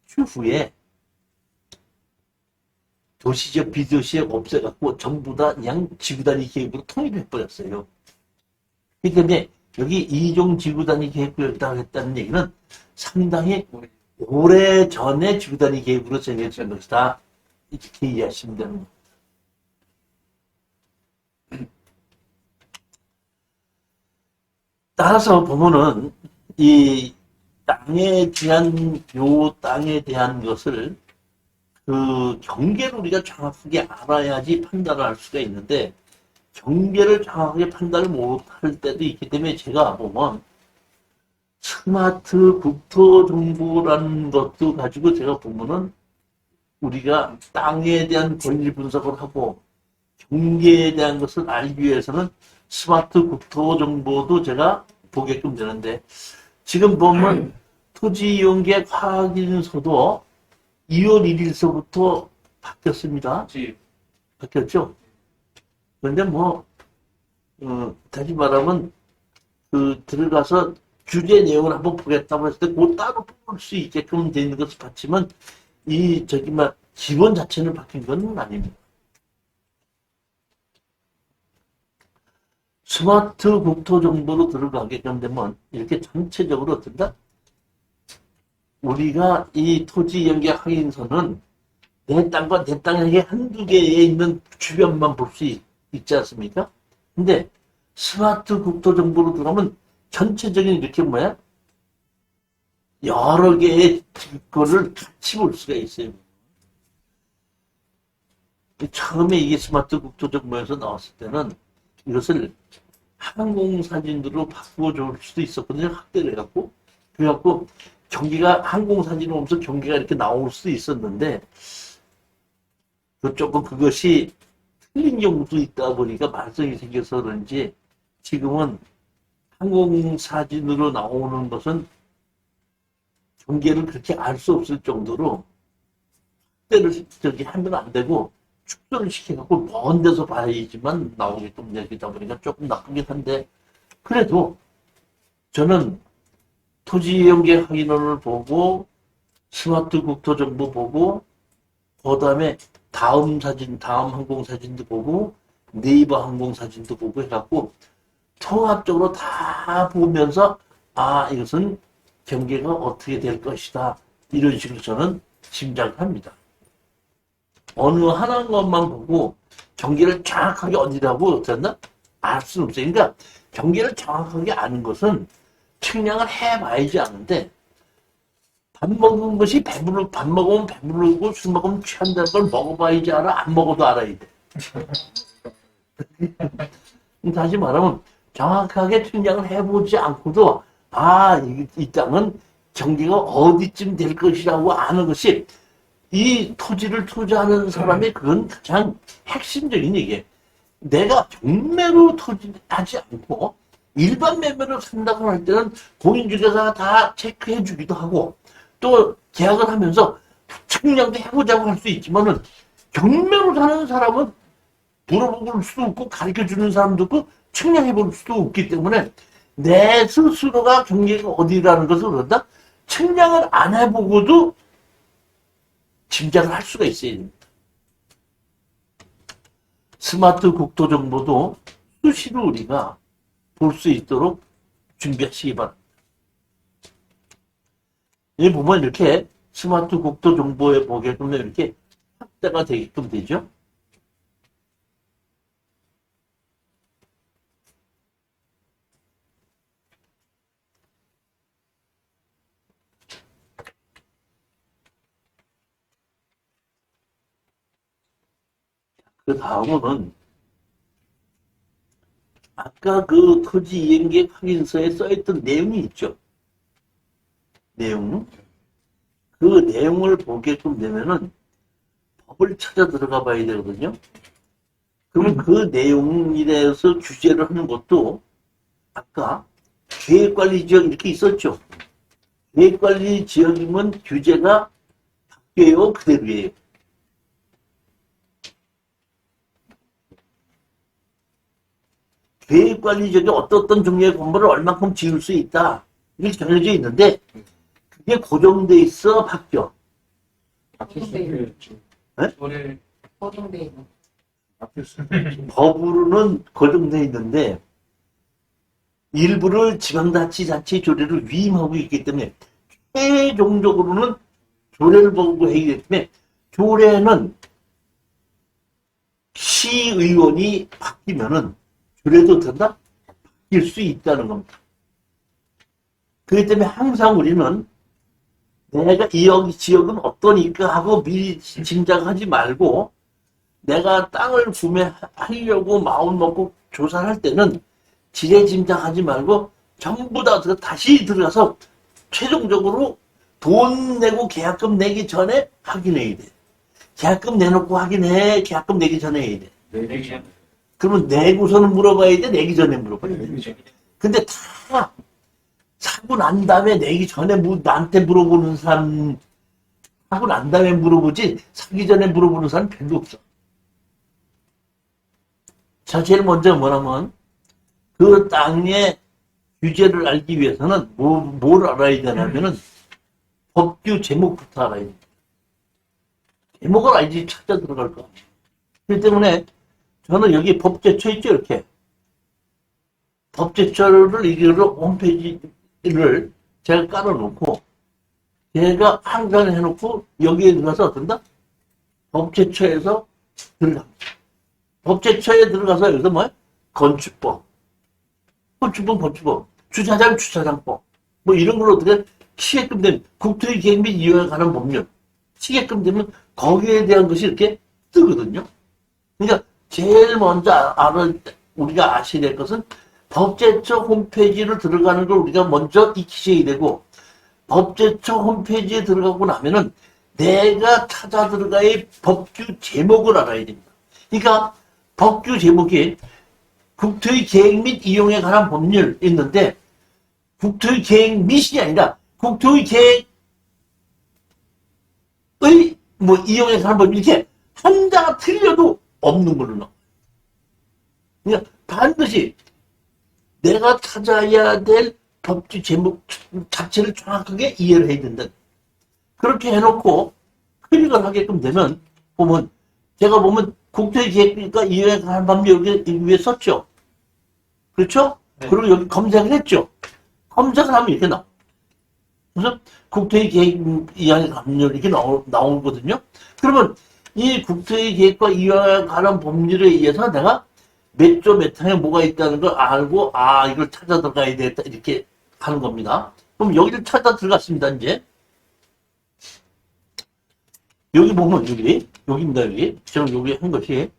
추후에 도시 지역, 비도시 지역 없애갖고 전부 다 그냥 지구단위 계획으로 통일해버렸어요. 그렇기 때문에 여기 이종 지구단위 계획구역이라고 했다는 얘기는 상당히 오래 전에 지구단위 계획으로 정해진 것이다. 이렇게 이해하시면 됩니다. 따라서 보면은 이 땅에 대한 것을 그 경계를 우리가 정확하게 알아야지 판단을 할 수가 있는데 경계를 정확하게 판단을 못할 때도 있기 때문에 제가 보면 스마트 국토 정보라는 것도 가지고 제가 보면은 우리가 땅에 대한 권리 분석을 하고 경계에 대한 것을 알기 위해서는 스마트 국토 정보도 제가 보게끔 되는데 지금 보면 토지이용계획 확인서도 2월 1일서부터 바뀌었습니다. 바뀌었죠? 그런데 다시 말하면 들어가서 규제 내용을 한번 보겠다고 했을 때 그 따로 볼 수 있게끔 돼 있는 것을 봤지만 기본 자체는 바뀐 건 아닙니다. 스마트 국토 정보로 들어가게끔 되면 이렇게 전체적으로 어떤가? 우리가 이 토지 연계 확인서는 내 땅과 내 땅에 한두 개에 있는 주변만 볼 수 있지 않습니까? 근데 스마트 국토 정보로 들어가면 전체적인 이렇게 여러 개의 거를 같이 볼 수가 있어요. 처음에 이게 스마트 국토 정보에서 나왔을 때는 이것을 항공사진으로 바꿔줄 수도 있었거든요. 확대를 해갖고. 그래갖고 경기가 항공사진을 오면서 경기가 이렇게 나올 수도 있었는데 조금 그것이 틀린 경우도 있다 보니까 말썽이 생겨서 그런지 지금은 항공사진으로 나오는 것은 경계를 그렇게 알 수 없을 정도로 확대를 하면 안 되고 축소를 시켜갖고 먼 데서 봐야지만 나오게끔 되다 보니까 조금 나쁘긴 한데 그래도 저는 토지연계 확인원을 보고 스마트 국토 정보 보고 그 다음에 다음 항공사진도 보고 네이버 항공사진도 보고 해갖고 통합적으로 다 보면서 이것은 경계가 어떻게 될 것이다 이런 식으로 저는 짐작을 합니다. 어느 하나인 것만 보고 경계를 정확하게 어디라고 어쨌나 알 수는 없어요. 그러니까 경계를 정확하게 아는 것은 측량을 해봐야지 아는데 밥 먹은 것이 밥 먹으면 배부르고 술 먹으면 취한다는 걸 먹어봐야지 알아. 안 먹어도 알아야 돼. 다시 말하면 정확하게 측량을 해보지 않고도 이 땅은 경계가 어디쯤 될 것이라고 아는 것이 이 토지를 투자하는 사람의 그건 가장 핵심적인 얘기예요. 내가 경매로 투자하지 않고 일반 매매를 산다고 할 때는 공인중개사가 다 체크해 주기도 하고 또 계약을 하면서 측량도 해보자고 할 수 있지만은 경매로 사는 사람은 물어볼 수도 없고 가르쳐 주는 사람도 없고 측량해 볼 수도 없기 때문에 내 스스로가 경계가 어디라는 것을 그런다 측량을 안 해보고도 짐작을 할 수가 있어야 됩니다. 스마트 국토 정보도 수시로 우리가 볼 수 있도록 준비하시기 바랍니다. 여기 보면 이렇게 스마트 국토 정보에 보게 되면 이렇게 확대가 되게끔 되죠. 그 다음은 아까 그 토지 이행계획 확인서에 써있던 내용이 있죠. 내용. 그 내용을 보게끔 되면은 법을 찾아 들어가 봐야 되거든요. 그러면 그 내용에 대해서 규제를 하는 것도 아까 계획관리지역 이렇게 있었죠. 계획관리지역이면 규제가 바뀌어요, 그대로예요. 계획관리지역에 어떤 종류의 건물을 얼만큼 지을 수 있다. 이게 정해져 있는데 그게 고정돼 있어, 바뀌어. 바뀔 수도 있지. 고정돼 있는. 바뀔 수도 있지. 법으로는 고정돼 있는데 일부를 지방자치자치 조례를 위임하고 있기 때문에 최종적으로는 조례를 보고 하기 때문에 조례는 시의원이 바뀌면은 조례도 된다? 바뀔 수 있다는 겁니다. 그렇기 때문에 항상 우리는 내가 이 지역은 어떠니까 하고 미리 짐작하지 말고 내가 땅을 구매하려고 마음 먹고 조사를 할 때는 지레 짐작하지 말고 전부 다 다시 들어가서 최종적으로 돈 내고 계약금 내기 전에 확인해야 돼. 계약금 내놓고 확인해. 계약금 내기 전에 해야 돼. 그러면 내고서는 물어봐야 돼. 내기 전에 물어봐야 돼. 근데 다 사고 난 다음에 내기 전에 나한테 물어보는 사람, 사고 난 다음에 물어보지 사기 전에 물어보는 사람 별로 없어. 자, 제일 먼저 뭐냐면 그 땅의 규제를 알기 위해서는 뭘 알아야 되냐면은 법규 제목부터 알아야 돼. 제목을 알지 찾아 들어갈 거야. 그렇기 때문에 저는 여기 법제처 있죠, 이렇게. 법제처를 이거를 홈페이지를 제가 깔아놓고 제가 항상 해놓고 여기에 들어가서 어떤다? 법제처에서 들어갑니다. 법제처에 들어가서 여기서 뭐야? 건축법, 주차장법, 뭐 이런 걸 어떻게 치게끔 되면 국토의 계획 및 이용에 관한 법률 치게끔 되면 거기에 대한 것이 이렇게 뜨거든요. 그러니까 제일 먼저 우리가 아셔야 될 것은 법제처 홈페이지를 들어가는 걸 우리가 먼저 익히셔야 되고 법제처 홈페이지에 들어가고 나면은 내가 찾아 들어가야 법규 제목을 알아야 됩니다. 그러니까 법규 제목이 국토의 계획 및 이용에 관한 법률 있는데 국토의 계획 및이 아니라 국토의 계획의 뭐 이용에 관한 법률 이렇게 한자가 틀려도 없는 걸로 나와요. 그러니까 반드시 내가 찾아야 될 법규 제목 자체를 정확하게 이해를 해야 된다. 그렇게 해놓고 클릭을 하게끔 되면 보면 제가 보면 국토의 계획과 이용에 관한 법률 여기 위에 썼죠. 그렇죠? 네. 그리고 여기 검색을 했죠. 검색을 하면 이렇게 나와. 그래서 국토의 계획 이용에 관한 법률 이렇게 나오거든요. 그러면 이 국토의 계획과 이용에 관한 법률에 의해서 내가 몇 조 몇 항에 뭐가 있다는 걸 알고 이걸 찾아 들어가야 되겠다 이렇게 하는 겁니다. 그럼 여기를 찾아 들어갔습니다. 이제 여기 보면 여기입니다. 여기 제가 여기 한 것이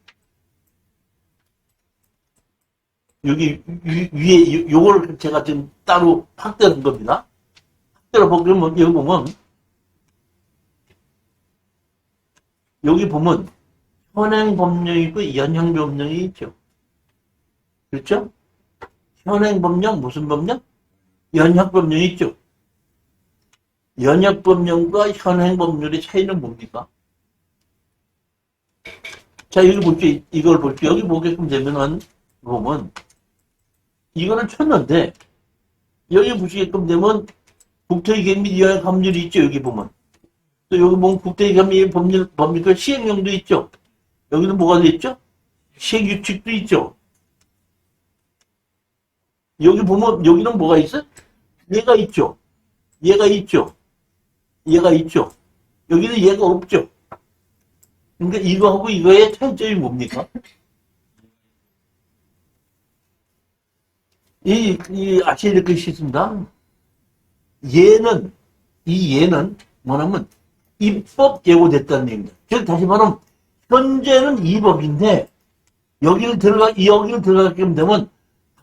여기 위에 요걸 제가 지금 따로 확대한 겁니다. 확대를 보면 여기 보면 현행 법령이 있고 연형 법령이 있죠. 그렇죠? 현행 법령 무슨 법령? 연역 법령이 있죠. 연역 법령과 현행 법률의 차이는 뭡니까? 자, 여기 볼게요. 이걸 볼게요. 여기 보게끔 되면은 보면 이거는 쳤는데 여기 보시게끔 되면 국토의 계획 및 이용의 법률이 있죠. 여기 보면 또 여기 보면 국토의 계획 및 법률과 시행령도 있죠. 여기는 뭐가 돼 있죠? 시행규칙도 있죠. 여기 보면 여기는 뭐가 있어? 얘가 있죠. 얘가 있죠. 얘가 있죠. 여기는 얘가 없죠. 그러니까 이거하고 이거의 차이점이 뭡니까? 아셔야 될 것이 있습니다. 얘는 뭐냐면 입법 예고됐다는 얘기입니다. 즉 다시 말하면 현재는 이 법인데 여기를 들어가게 되면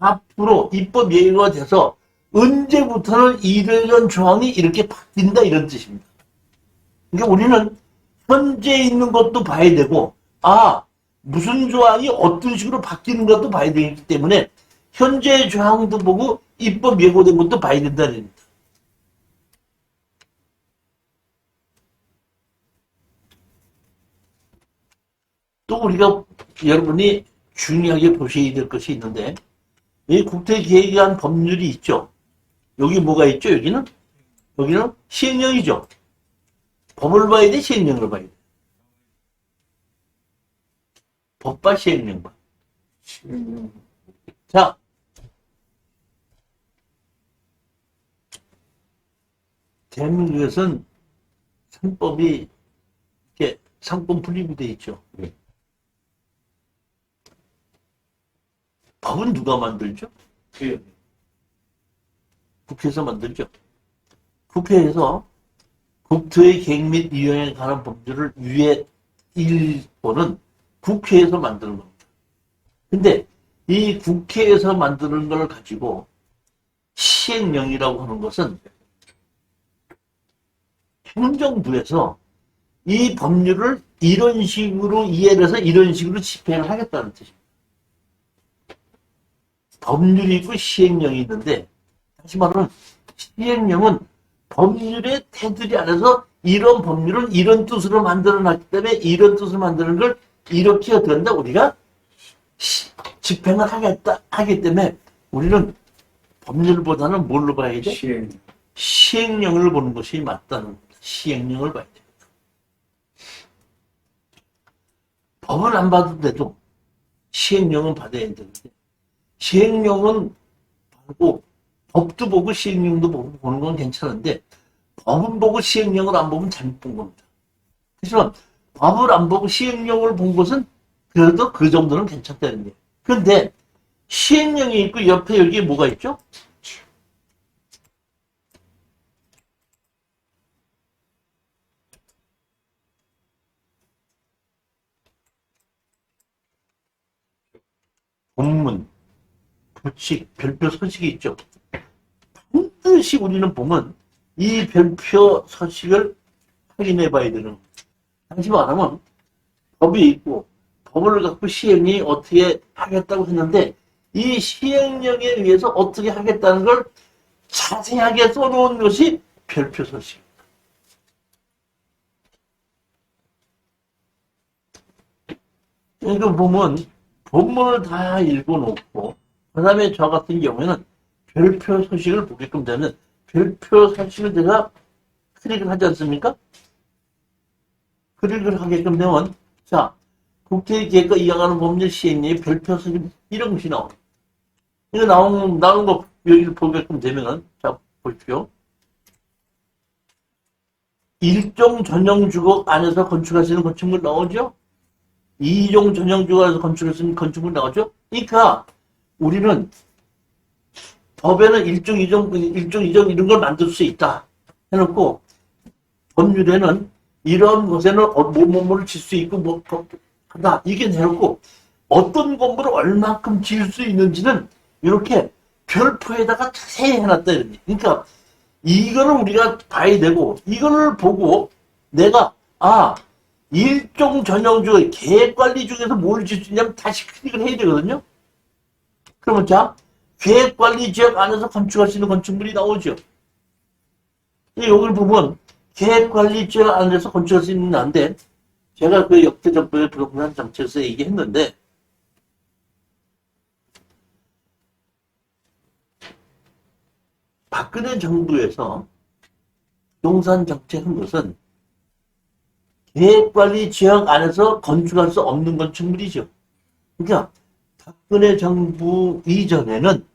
앞으로 입법 예고가 돼서 언제부터는 이런 조항이 이렇게 바뀐다 이런 뜻입니다. 그러니까 우리는 현재 있는 것도 봐야 되고 무슨 조항이 어떤 식으로 바뀌는 것도 봐야 되기 때문에 현재 조항도 보고 입법 예고된 것도 봐야 된다는 얘기입니다. 또 우리가 여러분이 중요하게 보셔야 될 것이 있는데 이 국토계획안 법률이 있죠. 여기 뭐가 있죠? 여기는 시행령이죠. 법을 봐야 돼, 시행령을 봐야 돼. 법과 시행령 봐. 자, 대한민국에서는 상법이 이렇게 상권 분립이 돼 있죠. 네. 법은 누가 만들죠? 그 국회에서 만들죠. 국회에서 국토의 계획 및 이용에 관한 법률을 위에 일본은 국회에서 만드는 겁니다. 근데 이 국회에서 만드는 걸 가지고 시행령이라고 하는 것은 행정부에서 이 법률을 이런 식으로 이해를 해서 이런 식으로 집행을 하겠다는 뜻입니다. 법률이 있고 시행령이 있는데 다시 말하면 시행령은 법률의 테두리 안에서 이런 법률은 이런 뜻으로 만들어놨기 때문에 이런 뜻으로 만드는 걸 이렇게 어떻게 한다? 우리가 집행을 하기 때문에 우리는 법률보다는 뭘로 봐야 돼? 시행령을 보는 것이 맞다는 겁니다. 시행령을 봐야 됩니다. 법은 안 봐도 돼도 시행령은 받아야 되는데 시행령은 보고 법도 보고 시행령도 보고 보는 건 괜찮은데 법은 보고 시행령을 안 보면 잘못 본 겁니다. 하지만 법을 안 보고 시행령을 본 것은 그래도 그 정도는 괜찮다는 거예요. 그런데 시행령이 있고 옆에 여기에 뭐가 있죠? 본문, 부칙, 별표 서식이 있죠. 반드시 우리는 보면 이 별표 서식을 확인해 봐야 되는 겁니다. 다시 말하면 법이 있고 법을 갖고 시행령이 어떻게 하겠다고 했는데 이 시행령에 의해서 어떻게 하겠다는 걸 자세하게 써놓은 것이 별표 서식입니다. 이거 보면 본문을 다 읽어놓고 그 다음에 저 같은 경우에는 별표 서식을 보게끔 되면 별표 서식을 제가 클릭을 하지 않습니까? 클릭을 하게끔 되면 자 국토계획과 이어가는 법률 시행령의 별표 서식 이런 것이 나옵니다. 이거 나오는 거 여기를 보게끔 되면은 자 보십시오. 일종 전용 주거 안에서 건축할 수 있는 건축물 나오죠? 2종 전용 주거 안에서 건축할 수 있는 건축물 나오죠? 그러니까 우리는 법에는 1종, 2종 이런 걸 만들 수 있다 해놓고 법률에는 이런 것에는 뭐를 질 수 있고 한다 이게 내놓고 어떤 건물을 얼만큼 지을 수 있는지는 이렇게 별표에다가 자세히 해놨다 이런 얘기. 그러니까 이거를 우리가 봐야 되고 이거를 보고 내가 일종 전용주거 계획관리 중에서 뭘 질 수 있냐면 다시 클릭을 해야 되거든요. 그러면 자 계획관리 지역 안에서 건축할 수 있는 건축물이 나오죠. 여기를 보면 계획관리 지역 안에서 건축할 수 있는 안데 제가 그 역대 정부의 부동산 정책에서 얘기했는데 박근혜 정부에서 부동산 정책한 것은 계획관리 지역 안에서 건축할 수 없는 건축물이죠. 그러니까 박근혜 정부 이전에는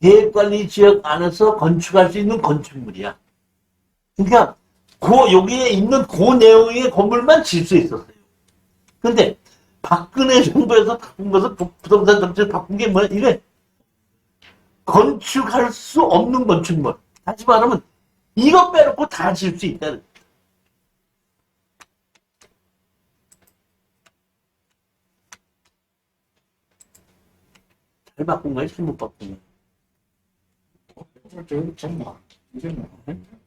계획관리 지역 안에서 건축할 수 있는 건축물이야. 그러니까 여기에 있는 그 내용의 건물만 질 수 있었어요. 근데 박근혜 정부에서 바꾼 것은 부동산 정책을 바꾼 게 뭐야? 이게 건축할 수 없는 건축물. 다시 말하면 이거 빼놓고 다 질 수 있다는. 잘 바꾼 거예요? 잘못 바꾼 거예요? 저기 정말 이게 뭐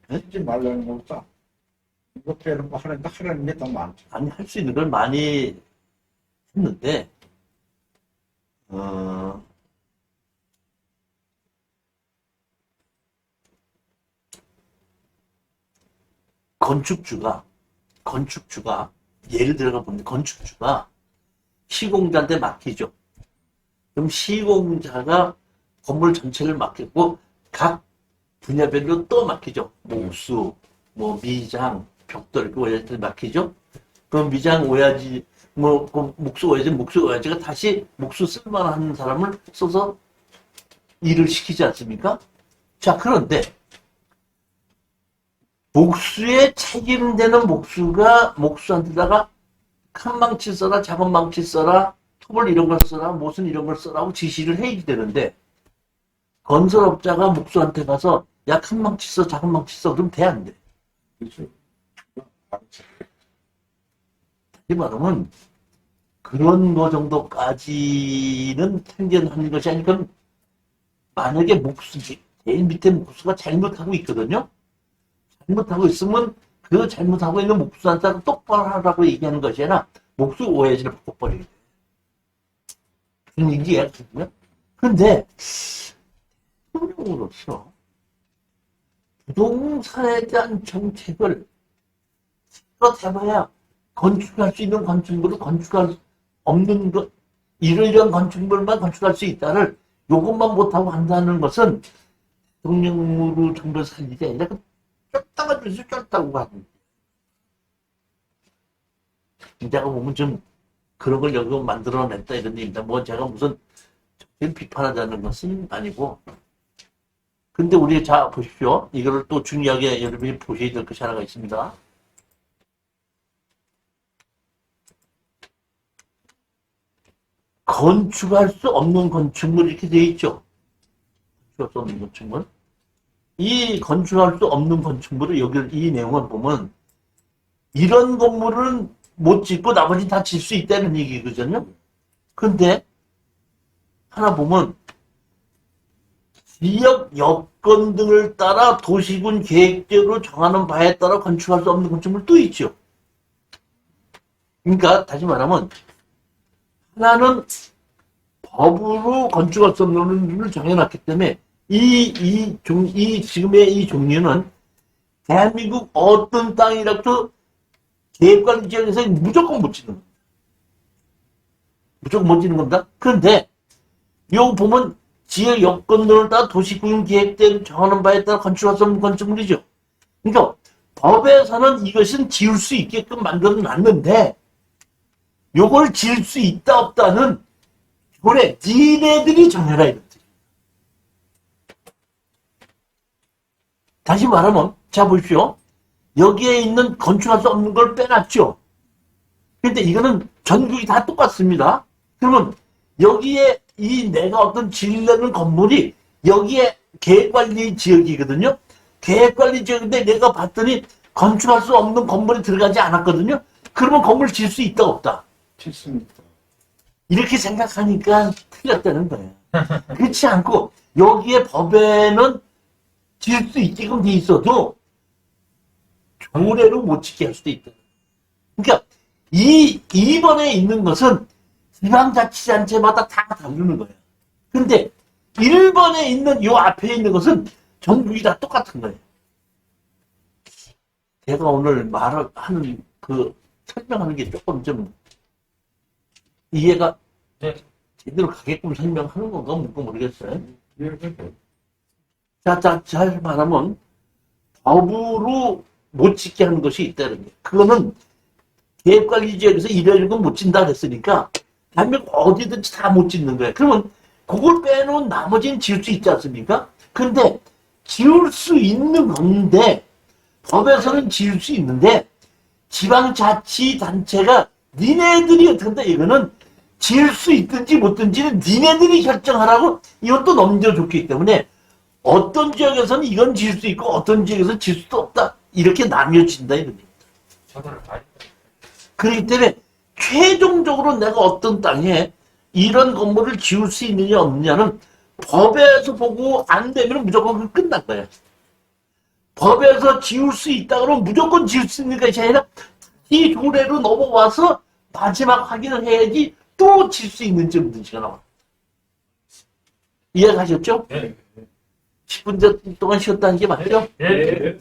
하지 말라는 것보다 이거 빼는 거 하는데 하라는 게 더 많죠. 아니, 할 수 있는 걸 많이 했는데, 건축주가, 예를 들어가 보면 건축주가 시공자한테 맡기죠. 그럼 시공자가 건물 전체를 맡기고 각 분야별로 또 맡기죠. 목수, 뭐 미장, 벽돌, 그 오야지들 맡기죠. 그럼 미장 오야지, 뭐 그 목수 오야지가 다시 목수 쓸만한 사람을 써서 일을 시키지 않습니까? 자, 그런데 목수에 책임되는 목수가 목수한테다가 칸 망치 써라, 작은 망치 써라, 톱을 이런 걸 써라, 못은 이런 걸 써라고 지시를 해야 되는데, 건설업자가 목수한테 가서 야, 큰 망치 써, 작은 망치 써, 그럼 돼, 안 돼? 그렇죠. 이 말하면 그런 거 정도까지는 참견하는 것이 아니고, 만약에 제일 밑에 목수가 잘못하고 있거든요. 잘못하고 있으면 그 잘못하고 있는 목수한테 똑바로 하라고 얘기하는 것이 아니라 목수 오해지를 바꿔버리게 돼. 그런 얘기야. 그런데 대통령으로서 부동산에 대한 정책을 해봐야 건축할 수 있는 건축물을 건축할 수 없는 것, 이런 건축물만 건축할 수 있다를 요것만 못하고 한다는 것은 대통령으로 정부를 살리지 아니라 쫄다가 줄수 쫄다고 하는. 제가 보면 좀 그런 걸 여기 만들어냈다 이런 얘기입니다. 뭐 제가 무슨 비판하자는 것은 아니고. 근데 우리 자 보십시오. 이거를 또 중요하게 여러분이 보셔야 될 것이 하나가 있습니다. 건축할 수 없는 건축물 이렇게 되어 있죠. 건축할 수 없는 건축물. 이 건축할 수 없는 건축물을 여기 이 내용을 보면 이런 건물은 못 짓고 나머지 다 질 수 있다는 얘기거든요. 근데 하나 보면 지역 여건 등을 따라 도시군 계획대로 정하는 바에 따라 건축할 수 없는 건축물 또 있죠. 그러니까 다시 말하면 하나는 법으로 건축할 수 없는 룰을 정해놨기 때문에 지금의 이 종류는 대한민국 어떤 땅이라도 계획관리 지역에서 무조건 못 짓는 겁니다. 무조건 못 짓는 겁니다. 그런데 이거 보면 지역 여건들을 따라 도시군 계획대로 정하는 바에 따라 건축할 수 없는 건축물이죠. 그러니까 법에서는 이것은 지을 수 있게끔 만들어 놨는데 요걸 지을 수 있다 없다는 그래 니네들이 정해라 이거지. 다시 말하면 자 보십시오. 여기에 있는 건축할 수 없는 걸 빼놨죠. 근데 이거는 전국이 다 똑같습니다. 그러면 여기에 내가 어떤 지으려는 건물이 여기에 계획관리 지역이거든요. 계획관리 지역인데 내가 봤더니 건축할 수 없는 건물이 들어가지 않았거든요. 그러면 건물 지을 수 있다 없다? 짓습니다. 이렇게 생각하니까 틀렸다는 거예요. 그렇지 않고 여기에 법에는 지을 수 있게끔 돼 있어도 조례로 못 짓게 할 수도 있다. 그러니까 이번에 있는 것은 지방자치단체마다 다 다루는 거예요. 근데 1번에 있는 요 앞에 있는 것은 전국이 다 똑같은 거예요. 제가 오늘 말을 하는 설명하는 게 조금 좀 이해가 제대로 가게끔 설명하는 건가 뭔가 모르겠어요. 자, 잘 말하면 법으로 못 짓게 하는 것이 있다는 게 그거는 계획관리 지역에서 이런 건 못 짓는다 그랬으니까 대한민국 어디든지 다 못 짓는 거예요. 그러면 그걸 빼놓은 나머지는 지을 수 있지 않습니까? 근데 지을 수 있는 건데 법에서는 지을 수 있는데 지방자치단체가 니네들이 어떻게 한다 이거는 지을 수 있든지 못든지는 니네들이 결정하라고 이것도 넘겨줬기 때문에 어떤 지역에서는 이건 지을 수 있고 어떤 지역에서는 지을 수도 없다 이렇게 나뉘어진다 이런 얘기입니다. 그렇기 때문에 최종적으로 내가 어떤 땅에 이런 건물을 지을 수 있느냐 없느냐는 법에서 보고 안 되면 무조건 그 끝난 거예요. 법에서 지을 수 있다 그러면 무조건 지을 수 있는 것이 아니라 이 조례로 넘어와서 마지막 확인을 해야지 또 질 수 있는지 없는지가 나와요. 이해가셨죠? 네. 10분 동안 쉬었다는 게 맞죠? 예.